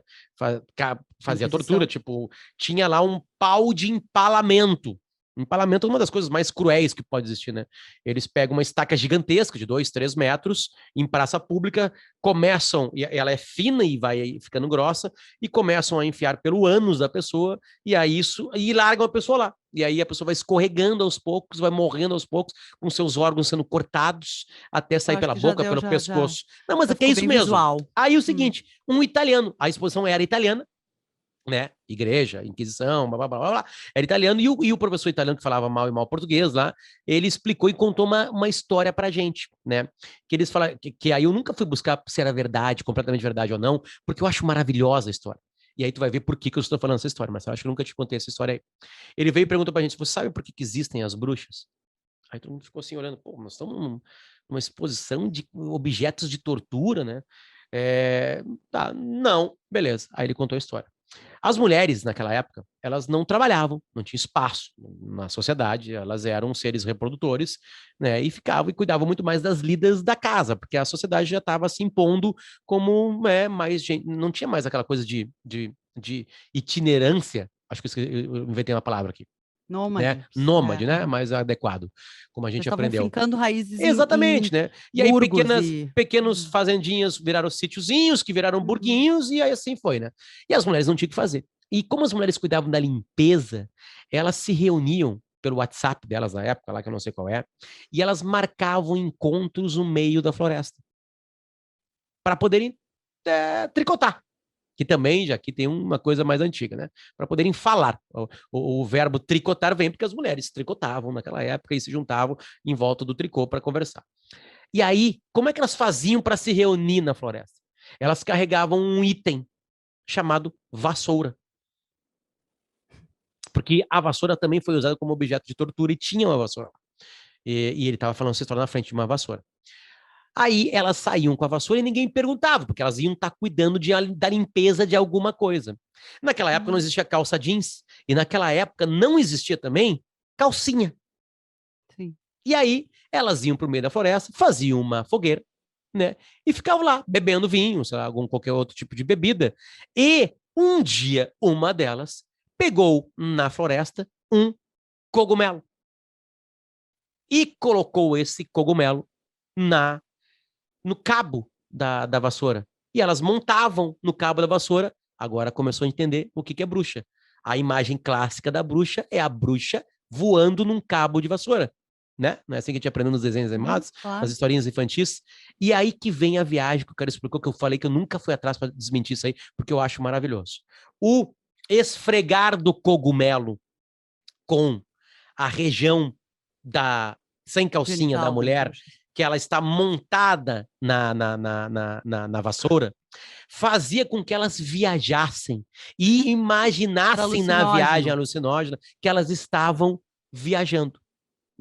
Fazia tortura, tipo, tinha lá um pau de empalamento. Empalamento é uma das coisas mais cruéis que pode existir, né? Eles pegam uma estaca gigantesca de 2, 3 metros em praça pública, começam, e ela é fina e vai ficando grossa, e começam a enfiar pelo ânus da pessoa, e largam a pessoa lá. E aí a pessoa vai escorregando aos poucos, vai morrendo aos poucos, com seus órgãos sendo cortados, até sair pela boca, pelo pescoço. Não, mas é que é isso mesmo. Visual. Aí o seguinte, um italiano, a exposição era italiana, né? Igreja, Inquisição, blá, blá, blá, blá, era italiano, e o professor italiano que falava mal e mal português lá, ele explicou e contou uma história pra gente, né? Que eles falaram, que aí eu nunca fui buscar se era verdade, completamente verdade ou não, porque eu acho maravilhosa a história. E aí tu vai ver por que eu estou falando essa história, mas eu acho que eu nunca te contei essa história aí. Ele veio e perguntou pra gente, você sabe por que existem as bruxas? Aí todo mundo ficou assim olhando, pô, nós estamos numa exposição de objetos de tortura, né? Não, beleza. Aí ele contou a história. As mulheres, naquela época, elas não trabalhavam, não tinha espaço na sociedade, elas eram seres reprodutores, né, e ficavam e cuidavam muito mais das lidas da casa, porque a sociedade já estava se impondo como mais gente, não tinha mais aquela coisa de itinerância, acho que eu inventei uma palavra aqui. Nômade. Nômade, né? Mais adequado, como a gente aprendeu. Fincando raízes exatamente, né? E aí pequenos e... fazendinhas viraram sítiozinhos, que viraram burguinhos, e aí assim foi, né? E as mulheres não tinham o que fazer. E como as mulheres cuidavam da limpeza, elas se reuniam pelo WhatsApp delas na época, lá que eu não sei qual é, e elas marcavam encontros no meio da floresta para poderem tricotar. Que também já aqui tem uma coisa mais antiga, né? Para poderem falar. O verbo tricotar vem porque as mulheres tricotavam naquela época e se juntavam em volta do tricô para conversar. E aí, como é que elas faziam para se reunir na floresta? Elas carregavam um item chamado vassoura. Porque a vassoura também foi usada como objeto de tortura e tinha uma vassoura. E ele estava falando essa história na frente de uma vassoura. Aí elas saíam com a vassoura e ninguém perguntava, porque elas iam estar cuidando da limpeza de alguma coisa. Naquela época não existia calça jeans, e naquela época não existia também calcinha. Sim. E aí elas iam para o meio da floresta, faziam uma fogueira, né? E ficavam lá, bebendo vinho, sei lá, qualquer outro tipo de bebida. E um dia, uma delas pegou na floresta um cogumelo. E colocou esse cogumelo no cabo da vassoura. E elas montavam no cabo da vassoura. Agora começou a entender o que é bruxa. A imagem clássica da bruxa é a bruxa voando num cabo de vassoura. Né? Não é assim que a gente aprendeu nos desenhos animados, nas historinhas infantis. E aí que vem a viagem que o cara explicou, que eu falei que eu nunca fui atrás para desmentir isso aí, porque eu acho maravilhoso. O esfregar do cogumelo com a região sem calcinha da mulher, que ela está montada na vassoura, fazia com que elas viajassem e imaginassem na viagem alucinógena que elas estavam viajando,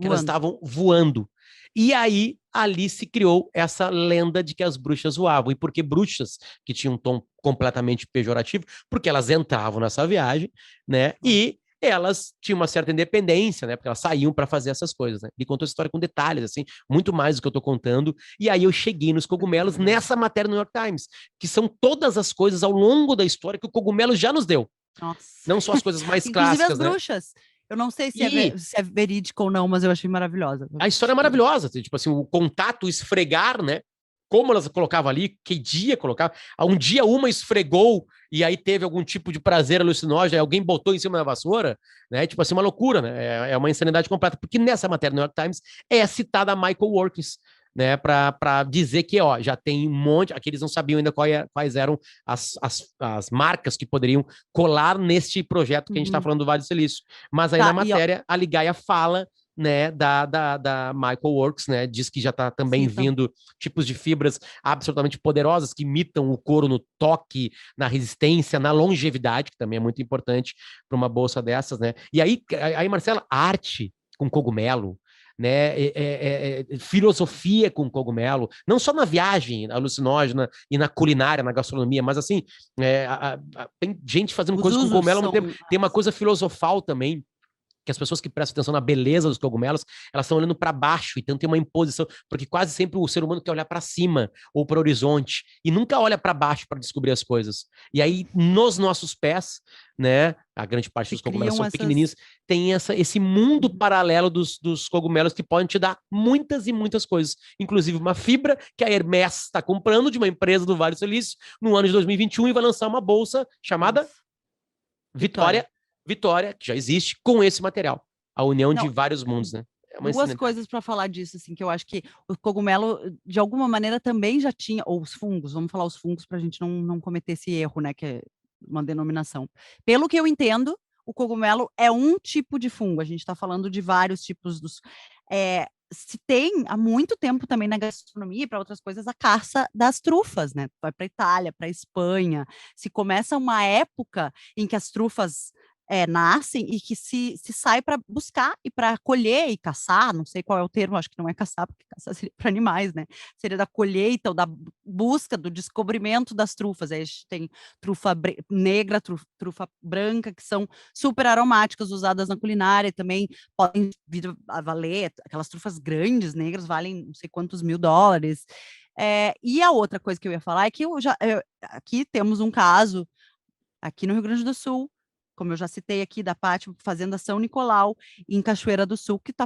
que elas estavam voando. E aí, ali se criou essa lenda de que as bruxas voavam. E por que bruxas, que tinham um tom completamente pejorativo? Porque elas entravam nessa viagem, né? E elas tinham uma certa independência, né? Porque elas saíam para fazer essas coisas, né? Ele contou essa história com detalhes, assim, muito mais do que eu tô contando. E aí eu cheguei nos cogumelos nessa matéria no New York Times, que são todas as coisas ao longo da história que o cogumelo já nos deu. Nossa. Não só as coisas mais Inclusive clássicas, as bruxas. Né? Eu não sei se é verídico ou não, mas eu achei maravilhosa. A história é maravilhosa. Tipo assim, o contato, o esfregar, né? Como elas colocavam ali, que dia colocava. Um dia uma esfregou e aí teve algum tipo de prazer alucinógeno, aí alguém botou em cima da vassoura, né? Tipo assim, uma loucura, né? É uma insanidade completa. Porque nessa matéria do New York Times é citada a Michael Workins, né, para dizer que, ó, já tem um monte, aqui eles não sabiam ainda quais eram as marcas que poderiam colar neste projeto que a gente está falando do Vale do Silício. Mas aí na matéria, a Ligaia fala, né, da Michael Works, né, diz que já está também vindo tipos de fibras absolutamente poderosas que imitam o couro no toque, na resistência, na longevidade, que também é muito importante para uma bolsa dessas, né? E aí Marcela, arte com cogumelo, né, filosofia com cogumelo, não só na viagem alucinógena e na culinária, na gastronomia, mas assim, tem gente fazendo coisas com cogumelo, tem uma coisa filosofal também, que as pessoas que prestam atenção na beleza dos cogumelos, elas estão olhando para baixo, então tem uma imposição, porque quase sempre o ser humano quer olhar para cima ou para o horizonte, e nunca olha para baixo para descobrir as coisas. E aí, nos nossos pés, né, a grande parte dos cogumelos são pequenininhos, tem esse mundo paralelo dos cogumelos que podem te dar muitas e muitas coisas, inclusive uma fibra que a Hermès está comprando de uma empresa do Vale do Silício no ano de 2021 e vai lançar uma bolsa chamada Vitória, que já existe com esse material. A união de vários mundos, né? Duas coisas para falar disso, assim, que eu acho que o cogumelo, de alguma maneira, também já tinha, ou os fungos, vamos falar os fungos para a gente não cometer esse erro, né, que é uma denominação. Pelo que eu entendo, o cogumelo é um tipo de fungo, a gente está falando de vários tipos dos... se tem há muito tempo também na gastronomia e para outras coisas a caça das trufas, né? Vai para a Itália, para a Espanha, se começa uma época em que as trufas nascem e que se sai para buscar e para colher e caçar, não sei qual é o termo, acho que não é caçar, porque caçar seria para animais, né? Seria da colheita ou da busca, do descobrimento das trufas. Aí a gente tem trufa negra, trufa branca, que são super aromáticas, usadas na culinária, e também podem vir a valer, aquelas trufas grandes, negras, valem não sei quantos $1000. E a outra coisa que eu ia falar é que aqui temos um caso, aqui no Rio Grande do Sul, como eu já citei aqui, da Pátio Fazenda São Nicolau, em Cachoeira do Sul, que está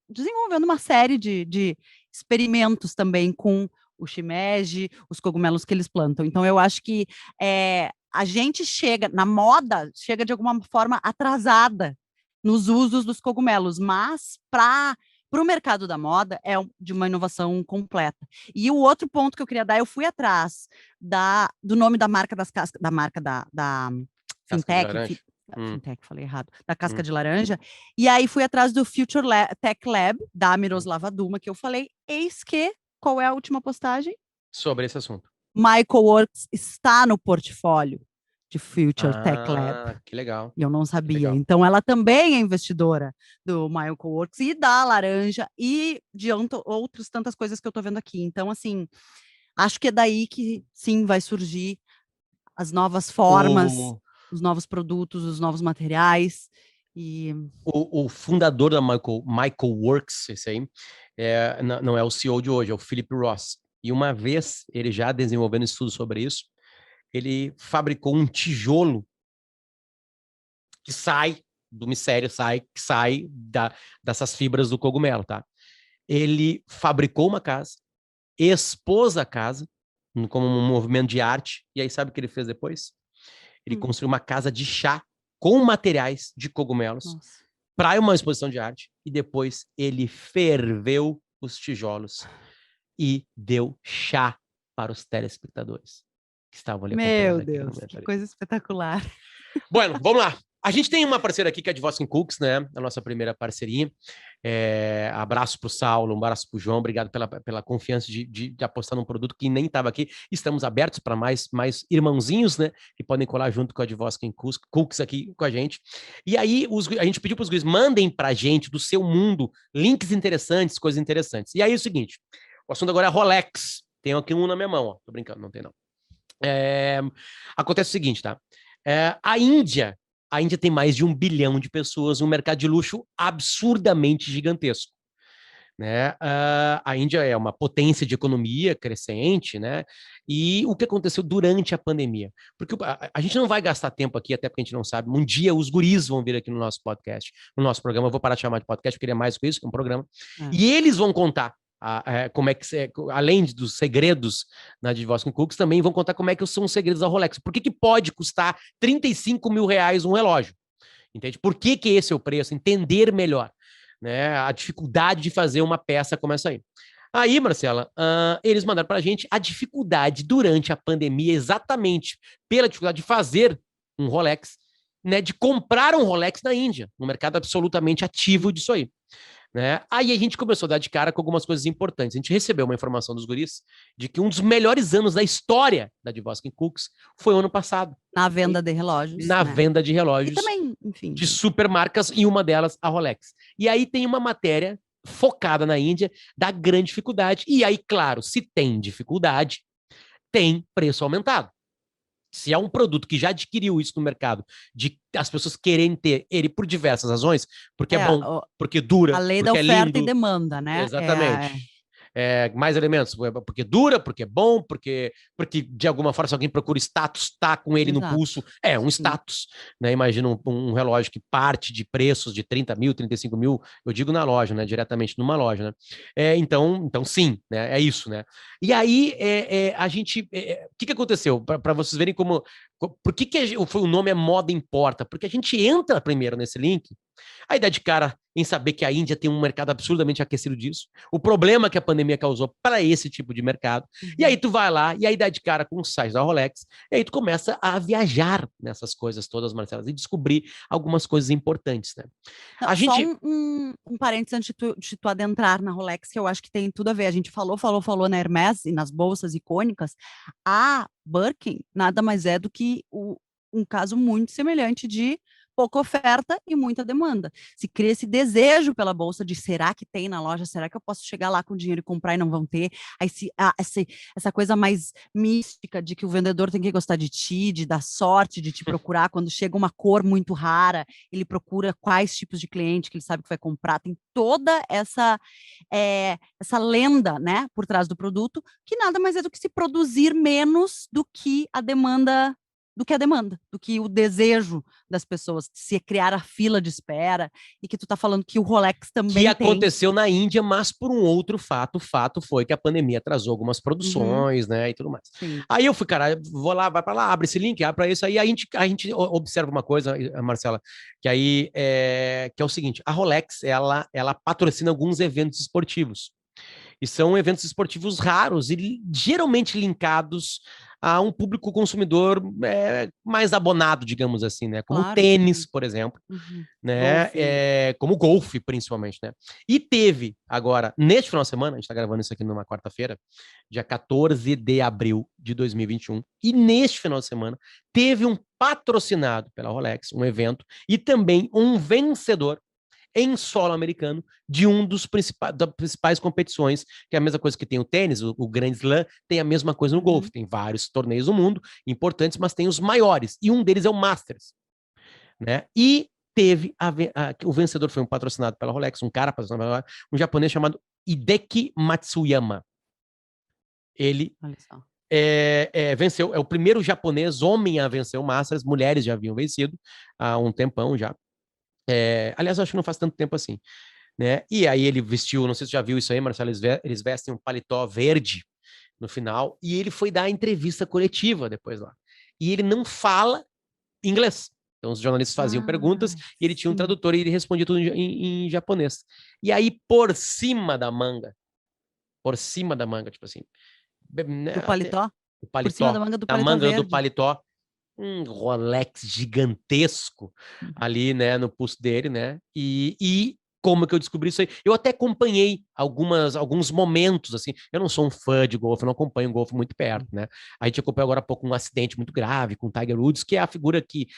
desenvolvendo uma série de experimentos também com o shimeji, os cogumelos que eles plantam. Então, eu acho que a gente chega, na moda, chega de alguma forma atrasada nos usos dos cogumelos, mas para o mercado da moda é de uma inovação completa. E o outro ponto que eu queria dar, eu fui atrás do nome da marca das cascas, da marca da Fintech, falei errado, da casca de laranja, e aí fui atrás do Future Tech Lab, da Miroslava Duma, que eu falei, eis que, qual é a última postagem? Sobre esse assunto. Michael Works está no portfólio de Future Tech Lab. Que legal. E eu não sabia. Então, ela também é investidora do Michael Works e da Laranja e de outras tantas coisas que eu estou vendo aqui. Então, assim, acho que é daí que, sim, vai surgir as novas formas, os novos produtos, os novos materiais. E o fundador da Michael Works, esse aí, não é o CEO de hoje, é o Philip Ross. E uma vez, ele já desenvolvendo estudos sobre isso, ele fabricou um tijolo que sai do micélio, que sai dessas fibras do cogumelo, tá? Ele fabricou uma casa, expôs a casa como um movimento de arte, e aí sabe o que ele fez depois? Ele construiu uma casa de chá com materiais de cogumelos para uma exposição de arte, e depois ele ferveu os tijolos e deu chá para os telespectadores que estavam ali acompanhando. Meu Deus, que coisa espetacular. Bueno, vamos lá. A gente tem uma parceira aqui que é a Advosk Cooks, né? A nossa primeira parceria. Abraço para o Saulo, um abraço para o João. Obrigado pela confiança de apostar num produto que nem estava aqui. Estamos abertos para mais irmãozinhos, né? Que podem colar junto com a Advosk Cooks aqui com a gente. E aí, a gente pediu para os guris, mandem para a gente do seu mundo links interessantes, coisas interessantes. E aí é o seguinte, o assunto agora é Rolex. Tenho aqui um na minha mão, ó. Tô brincando, não tem não. Acontece o seguinte, tá? A Índia tem mais de 1 bilhão de pessoas, um mercado de luxo absurdamente gigantesco. Né? A Índia é uma potência de economia crescente, né? E o que aconteceu durante a pandemia? Porque a gente não vai gastar tempo aqui, até porque a gente não sabe. Um dia os guris vão vir aqui no nosso podcast, no nosso programa. Eu vou parar de chamar de podcast, porque ele é mais do que isso, que é um programa. E eles vão contar como é que, além dos segredos na Advosk Cooks, também vão contar como é que são os segredos da Rolex. Por que pode custar 35 mil reais um relógio? Entende? Por que esse é o preço? Entender melhor, né? A dificuldade de fazer uma peça como essa aí. Aí, Marcela, eles mandaram para a gente a dificuldade durante a pandemia, exatamente pela dificuldade de fazer um Rolex, né? De comprar um Rolex na Índia, um mercado absolutamente ativo disso aí. Né? Aí a gente começou a dar de cara com algumas coisas importantes. A gente recebeu uma informação dos guris de que um dos melhores anos da história da Advosk Cooks foi o ano passado. Na venda de relógios. Na venda de relógios. E também, enfim. De supermarcas, e uma delas a Rolex. E aí tem uma matéria focada na Índia da grande dificuldade. E aí, claro, se tem dificuldade, tem preço aumentado. Se é um produto que já adquiriu isso no mercado, de as pessoas querem ter ele por diversas razões, porque é bom, porque dura, a lei porque da oferta é lindo. E demanda, né? Exatamente. Mais elementos, porque dura, porque é bom, porque de alguma forma, se alguém procura status, tá com ele no pulso, é um status, né? Imagina um relógio que parte de preços de 30 mil, 35 mil, eu digo na loja, né? Diretamente numa loja, né? Então sim, né? É isso, né? E aí, a gente, o que aconteceu? Para vocês verem como, por que o nome é Moda Importa? Porque a gente entra primeiro nesse link, a ideia de cara em saber que a Índia tem um mercado absurdamente aquecido disso, o problema que a pandemia causou para esse tipo de mercado, e aí tu vai lá, e aí dá de cara com o site da Rolex, e aí tu começa a viajar nessas coisas todas, Marcela, e descobrir algumas coisas importantes, né? Não, só um parênteses antes de tu adentrar na Rolex, que eu acho que tem tudo a ver. A gente falou na Hermès e nas bolsas icônicas. A Birkin nada mais é do que um caso muito semelhante de pouca oferta e muita demanda. Se cria esse desejo pela bolsa de será que tem na loja? Será que eu posso chegar lá com dinheiro e comprar e não vão ter? Aí essa coisa mais mística de que o vendedor tem que gostar de ti, de dar sorte, de te procurar. Quando chega uma cor muito rara, ele procura quais tipos de cliente que ele sabe que vai comprar. Tem toda essa lenda, né, por trás do produto, que nada mais é do que se produzir menos do que a demanda, do que o desejo das pessoas, se criar a fila de espera, e que tu tá falando que o Rolex também tem. Que aconteceu na Índia, mas por um outro fato. O fato foi que a pandemia atrasou algumas produções, né, e tudo mais. Sim. Aí eu fui, cara, vou lá, vai para lá, abre esse link, abre para isso aí. A gente observa uma coisa, Marcela, que aí que é o seguinte: a Rolex, ela patrocina alguns eventos esportivos. E são eventos esportivos raros e geralmente linkados a um público consumidor mais abonado, digamos assim, né? Como claro, tênis, por exemplo, né? Como golfe, principalmente, né? E teve agora, neste final de semana, a gente está gravando isso aqui numa quarta-feira, dia 14 de abril de 2021, e neste final de semana teve um patrocinado pela Rolex, um evento, e também um vencedor em solo americano de das principais competições, que é a mesma coisa que tem o tênis, o Grand Slam, tem a mesma coisa no golfe. Tem vários torneios no mundo importantes, mas tem os maiores, e um deles é o Masters, né? E teve o vencedor foi um patrocinado pela Rolex, um cara patrocinado pela Rolex, um japonês chamado Hideki Matsuyama. Ele venceu, é o primeiro japonês homem a vencer o Masters, mulheres já haviam vencido há um tempão já. Aliás, eu acho que não faz tanto tempo assim, né? E aí ele vestiu, não sei se você já viu isso aí, Marcelo, eles vestem um paletó verde no final, e ele foi dar a entrevista coletiva depois lá. E ele não fala inglês. Então os jornalistas faziam perguntas, e ele tinha um tradutor, e ele respondia tudo em japonês. E aí, por cima da manga, tipo assim... Do paletó? O paletó, por cima da manga do paletó manga verde. do paletó, um Rolex gigantesco ali, né, no pulso dele, né? E como que eu descobri isso aí? Eu até acompanhei alguns momentos, assim. Eu não sou um fã de golfe, eu não acompanho o golfe muito perto, né? A gente acompanhou agora há pouco um acidente muito grave com o Tiger Woods, que é a figura que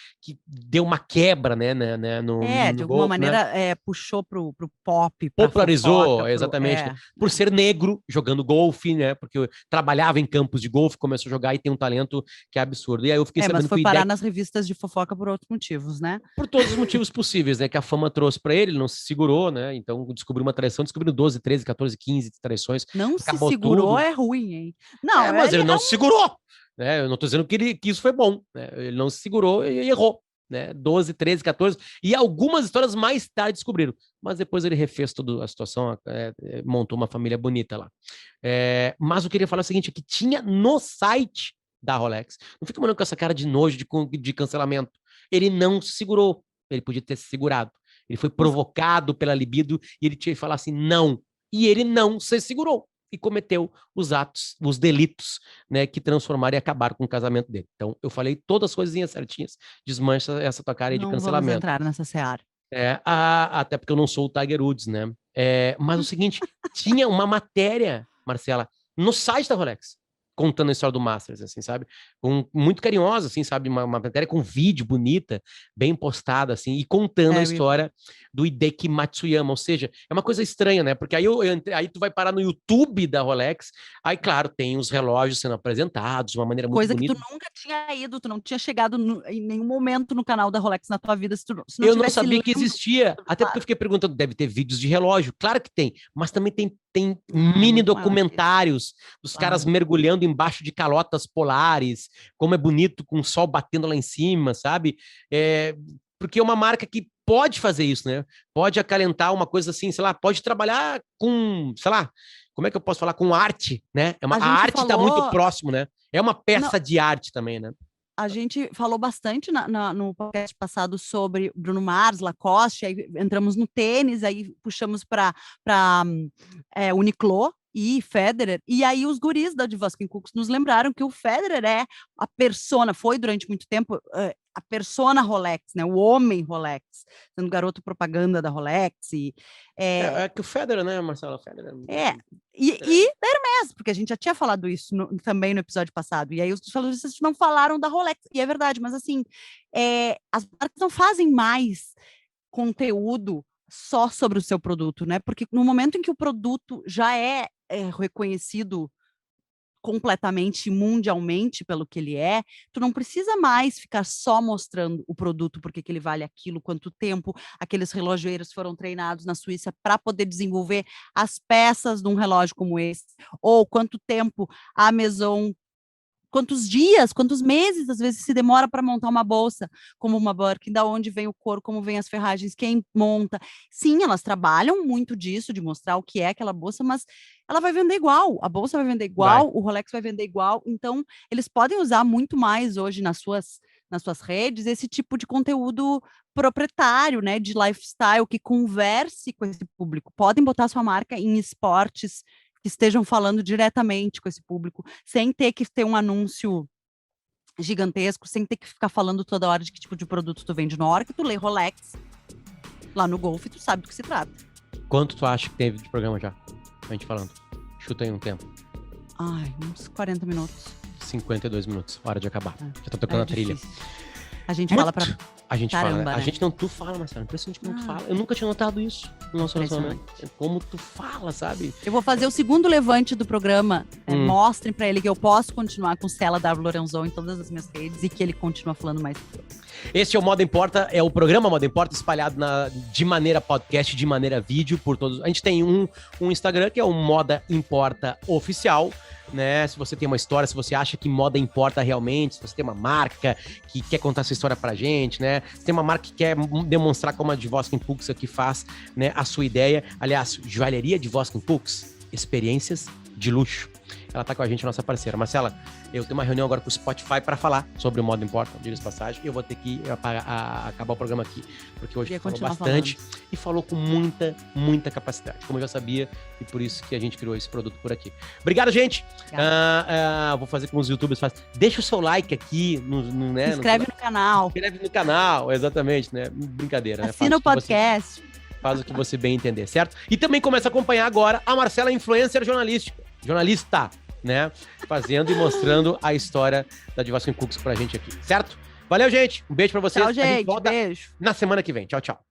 deu uma quebra, né, De no alguma golfe, né? maneira, puxou pro pop, pra Popularizou, fofoca, exatamente, né? Por ser negro, jogando golfe, né? Porque eu trabalhava em campos de golfe, começou a jogar e tem um talento que é absurdo. E aí eu fiquei mas sabendo foi que o parar IDEC, nas revistas de fofoca por outros motivos, né? por todos os motivos possíveis, né? Que a fama trouxe para ele, não se segurou, né? Então descobriu uma traição, descobriu 12, 13, 14, 15 traições, Não se acabou segurou tudo. é ruim, hein? Não, Mas ele ele não se segurou, né? Eu não tô dizendo que isso foi bom, né? Ele não se segurou e errou. Né, 12, 13, 14, e algumas histórias mais tarde descobriram, mas depois ele refez toda a situação, montou uma família bonita lá. Mas eu queria falar o seguinte, que tinha no site da Rolex, não fica mandando com essa cara de nojo, de cancelamento, ele não se segurou, ele podia ter se segurado, ele foi provocado pela libido, e ele tinha que falar assim, não, e ele não se segurou, e cometeu os atos, os delitos, né, que transformaram e acabaram com o casamento dele. Então, eu falei todas as coisinhas certinhas, desmancha essa tua cara aí de não vamos cancelamento. entrar nessa seara. Até porque eu não sou o Tiger Woods, né? Mas o seguinte, tinha uma matéria, Marcela, no site da Rolex, contando a história do Masters, assim, sabe? Muito carinhosa, assim, sabe? Uma matéria com vídeo bonita, bem postada, assim, e contando a história do Hideki Matsuyama, ou seja, é uma coisa estranha, né? Porque aí tu vai parar no YouTube da Rolex, aí, claro, tem os relógios sendo apresentados de uma maneira muito bonita. Coisa que tu nunca tinha ido, tu não tinha chegado em nenhum momento no canal da Rolex na tua vida, se não eu não sabia que existia, até porque eu fiquei perguntando, deve ter vídeos de relógio, claro que tem, mas também tem mini documentários dos caras mergulhando embaixo de calotas polares, como é bonito com o sol batendo lá em cima, sabe? Porque é uma marca que pode fazer isso, né? Pode acalentar uma coisa assim, sei lá, pode trabalhar com, sei lá, como é que eu posso falar? Com arte, né? A arte está muito próximo, né? É uma peça de arte também, né? A gente falou bastante no podcast passado sobre Bruno Mars, Lacoste, aí entramos no tênis, aí puxamos para Uniqlo e Federer, e aí os guris da Dvoskin Cooks nos lembraram que o Federer é a persona, foi durante muito tempo a persona Rolex, né? O homem Rolex, sendo garoto propaganda da Rolex. É que o Federer, né, Marcelo? Federer. E da Hermès, porque a gente já tinha falado isso também no episódio passado, e aí os jornalistas não falaram da Rolex, e é verdade, mas assim, as marcas não fazem mais conteúdo só sobre o seu produto, né? Porque no momento em que o produto já é reconhecido completamente mundialmente pelo que ele é, tu não precisa mais ficar só mostrando o produto, porque que ele vale aquilo, quanto tempo aqueles relojoeiros foram treinados na Suíça para poder desenvolver as peças de um relógio como esse, ou quanto tempo a Maison, quantos dias, quantos meses, às vezes, se demora para montar uma bolsa, como uma Birkin, da onde vem o couro, como vem as ferragens, quem monta. Sim, elas trabalham muito disso, de mostrar o que é aquela bolsa, mas ela vai vender igual, a bolsa vai vender igual, o Rolex vai vender igual, então eles podem usar muito mais hoje nas suas redes esse tipo de conteúdo proprietário, né, de lifestyle, que converse com esse público. Podem botar sua marca em esportes que estejam falando diretamente com esse público, sem ter que ter um anúncio gigantesco, sem ter que ficar falando toda hora de que tipo de produto tu vende. Na hora que tu lê Rolex, lá no Golf, tu sabe do que se trata. Quanto tu acha que teve de programa já? A gente falando. Chuta aí um tempo. Uns 40 minutos. 52 minutos, hora de acabar. Já tá tocando a trilha. A gente fala pra... A gente Caramba, fala, né? né? A gente não, tu fala, Marcelo, impressionante como tu fala. Eu nunca tinha notado isso no nosso relacionamento. Como tu fala, sabe? Eu vou fazer o segundo levante do programa. Mostrem pra ele que eu posso continuar com Cela W. Lorenzon em todas as minhas redes e que ele continua falando mais. Este é o Moda Importa, é o programa Moda Importa espalhado de maneira podcast, de maneira vídeo por todos. A gente tem um Instagram que é o Moda Importa Oficial, né? Se você tem uma história, se você acha que moda importa realmente, se você tem uma marca que quer contar sua história pra gente, né? Se tem uma marca que quer demonstrar como a Dvoskin Cooks aqui faz, né, a sua ideia. Aliás, joalheria Dvoskin Cooks, experiências de luxo. ela tá com a gente, nossa parceira. Marcela, eu tenho uma reunião agora com o Spotify para falar sobre o modo Important, diga-se passagem, e eu vou ter que acabar o programa aqui, porque hoje falou bastante e falou com muita capacidade, como eu já sabia, e por isso que a gente criou esse produto por aqui. Obrigado, gente! Vou fazer com os youtubers, deixa o seu like aqui, né? Se inscreve no canal. Se inscreve no canal, exatamente, né? Brincadeira, né? Assina o podcast. Faz o que você bem entender, certo? E também começa a acompanhar agora a Marcela, influencer jornalista, né? Fazendo e mostrando a história da Advoz Cooks pra gente aqui, certo? Valeu, gente. Um beijo pra vocês. Tchau, gente. A gente volta beijo. na semana que vem. Tchau, tchau.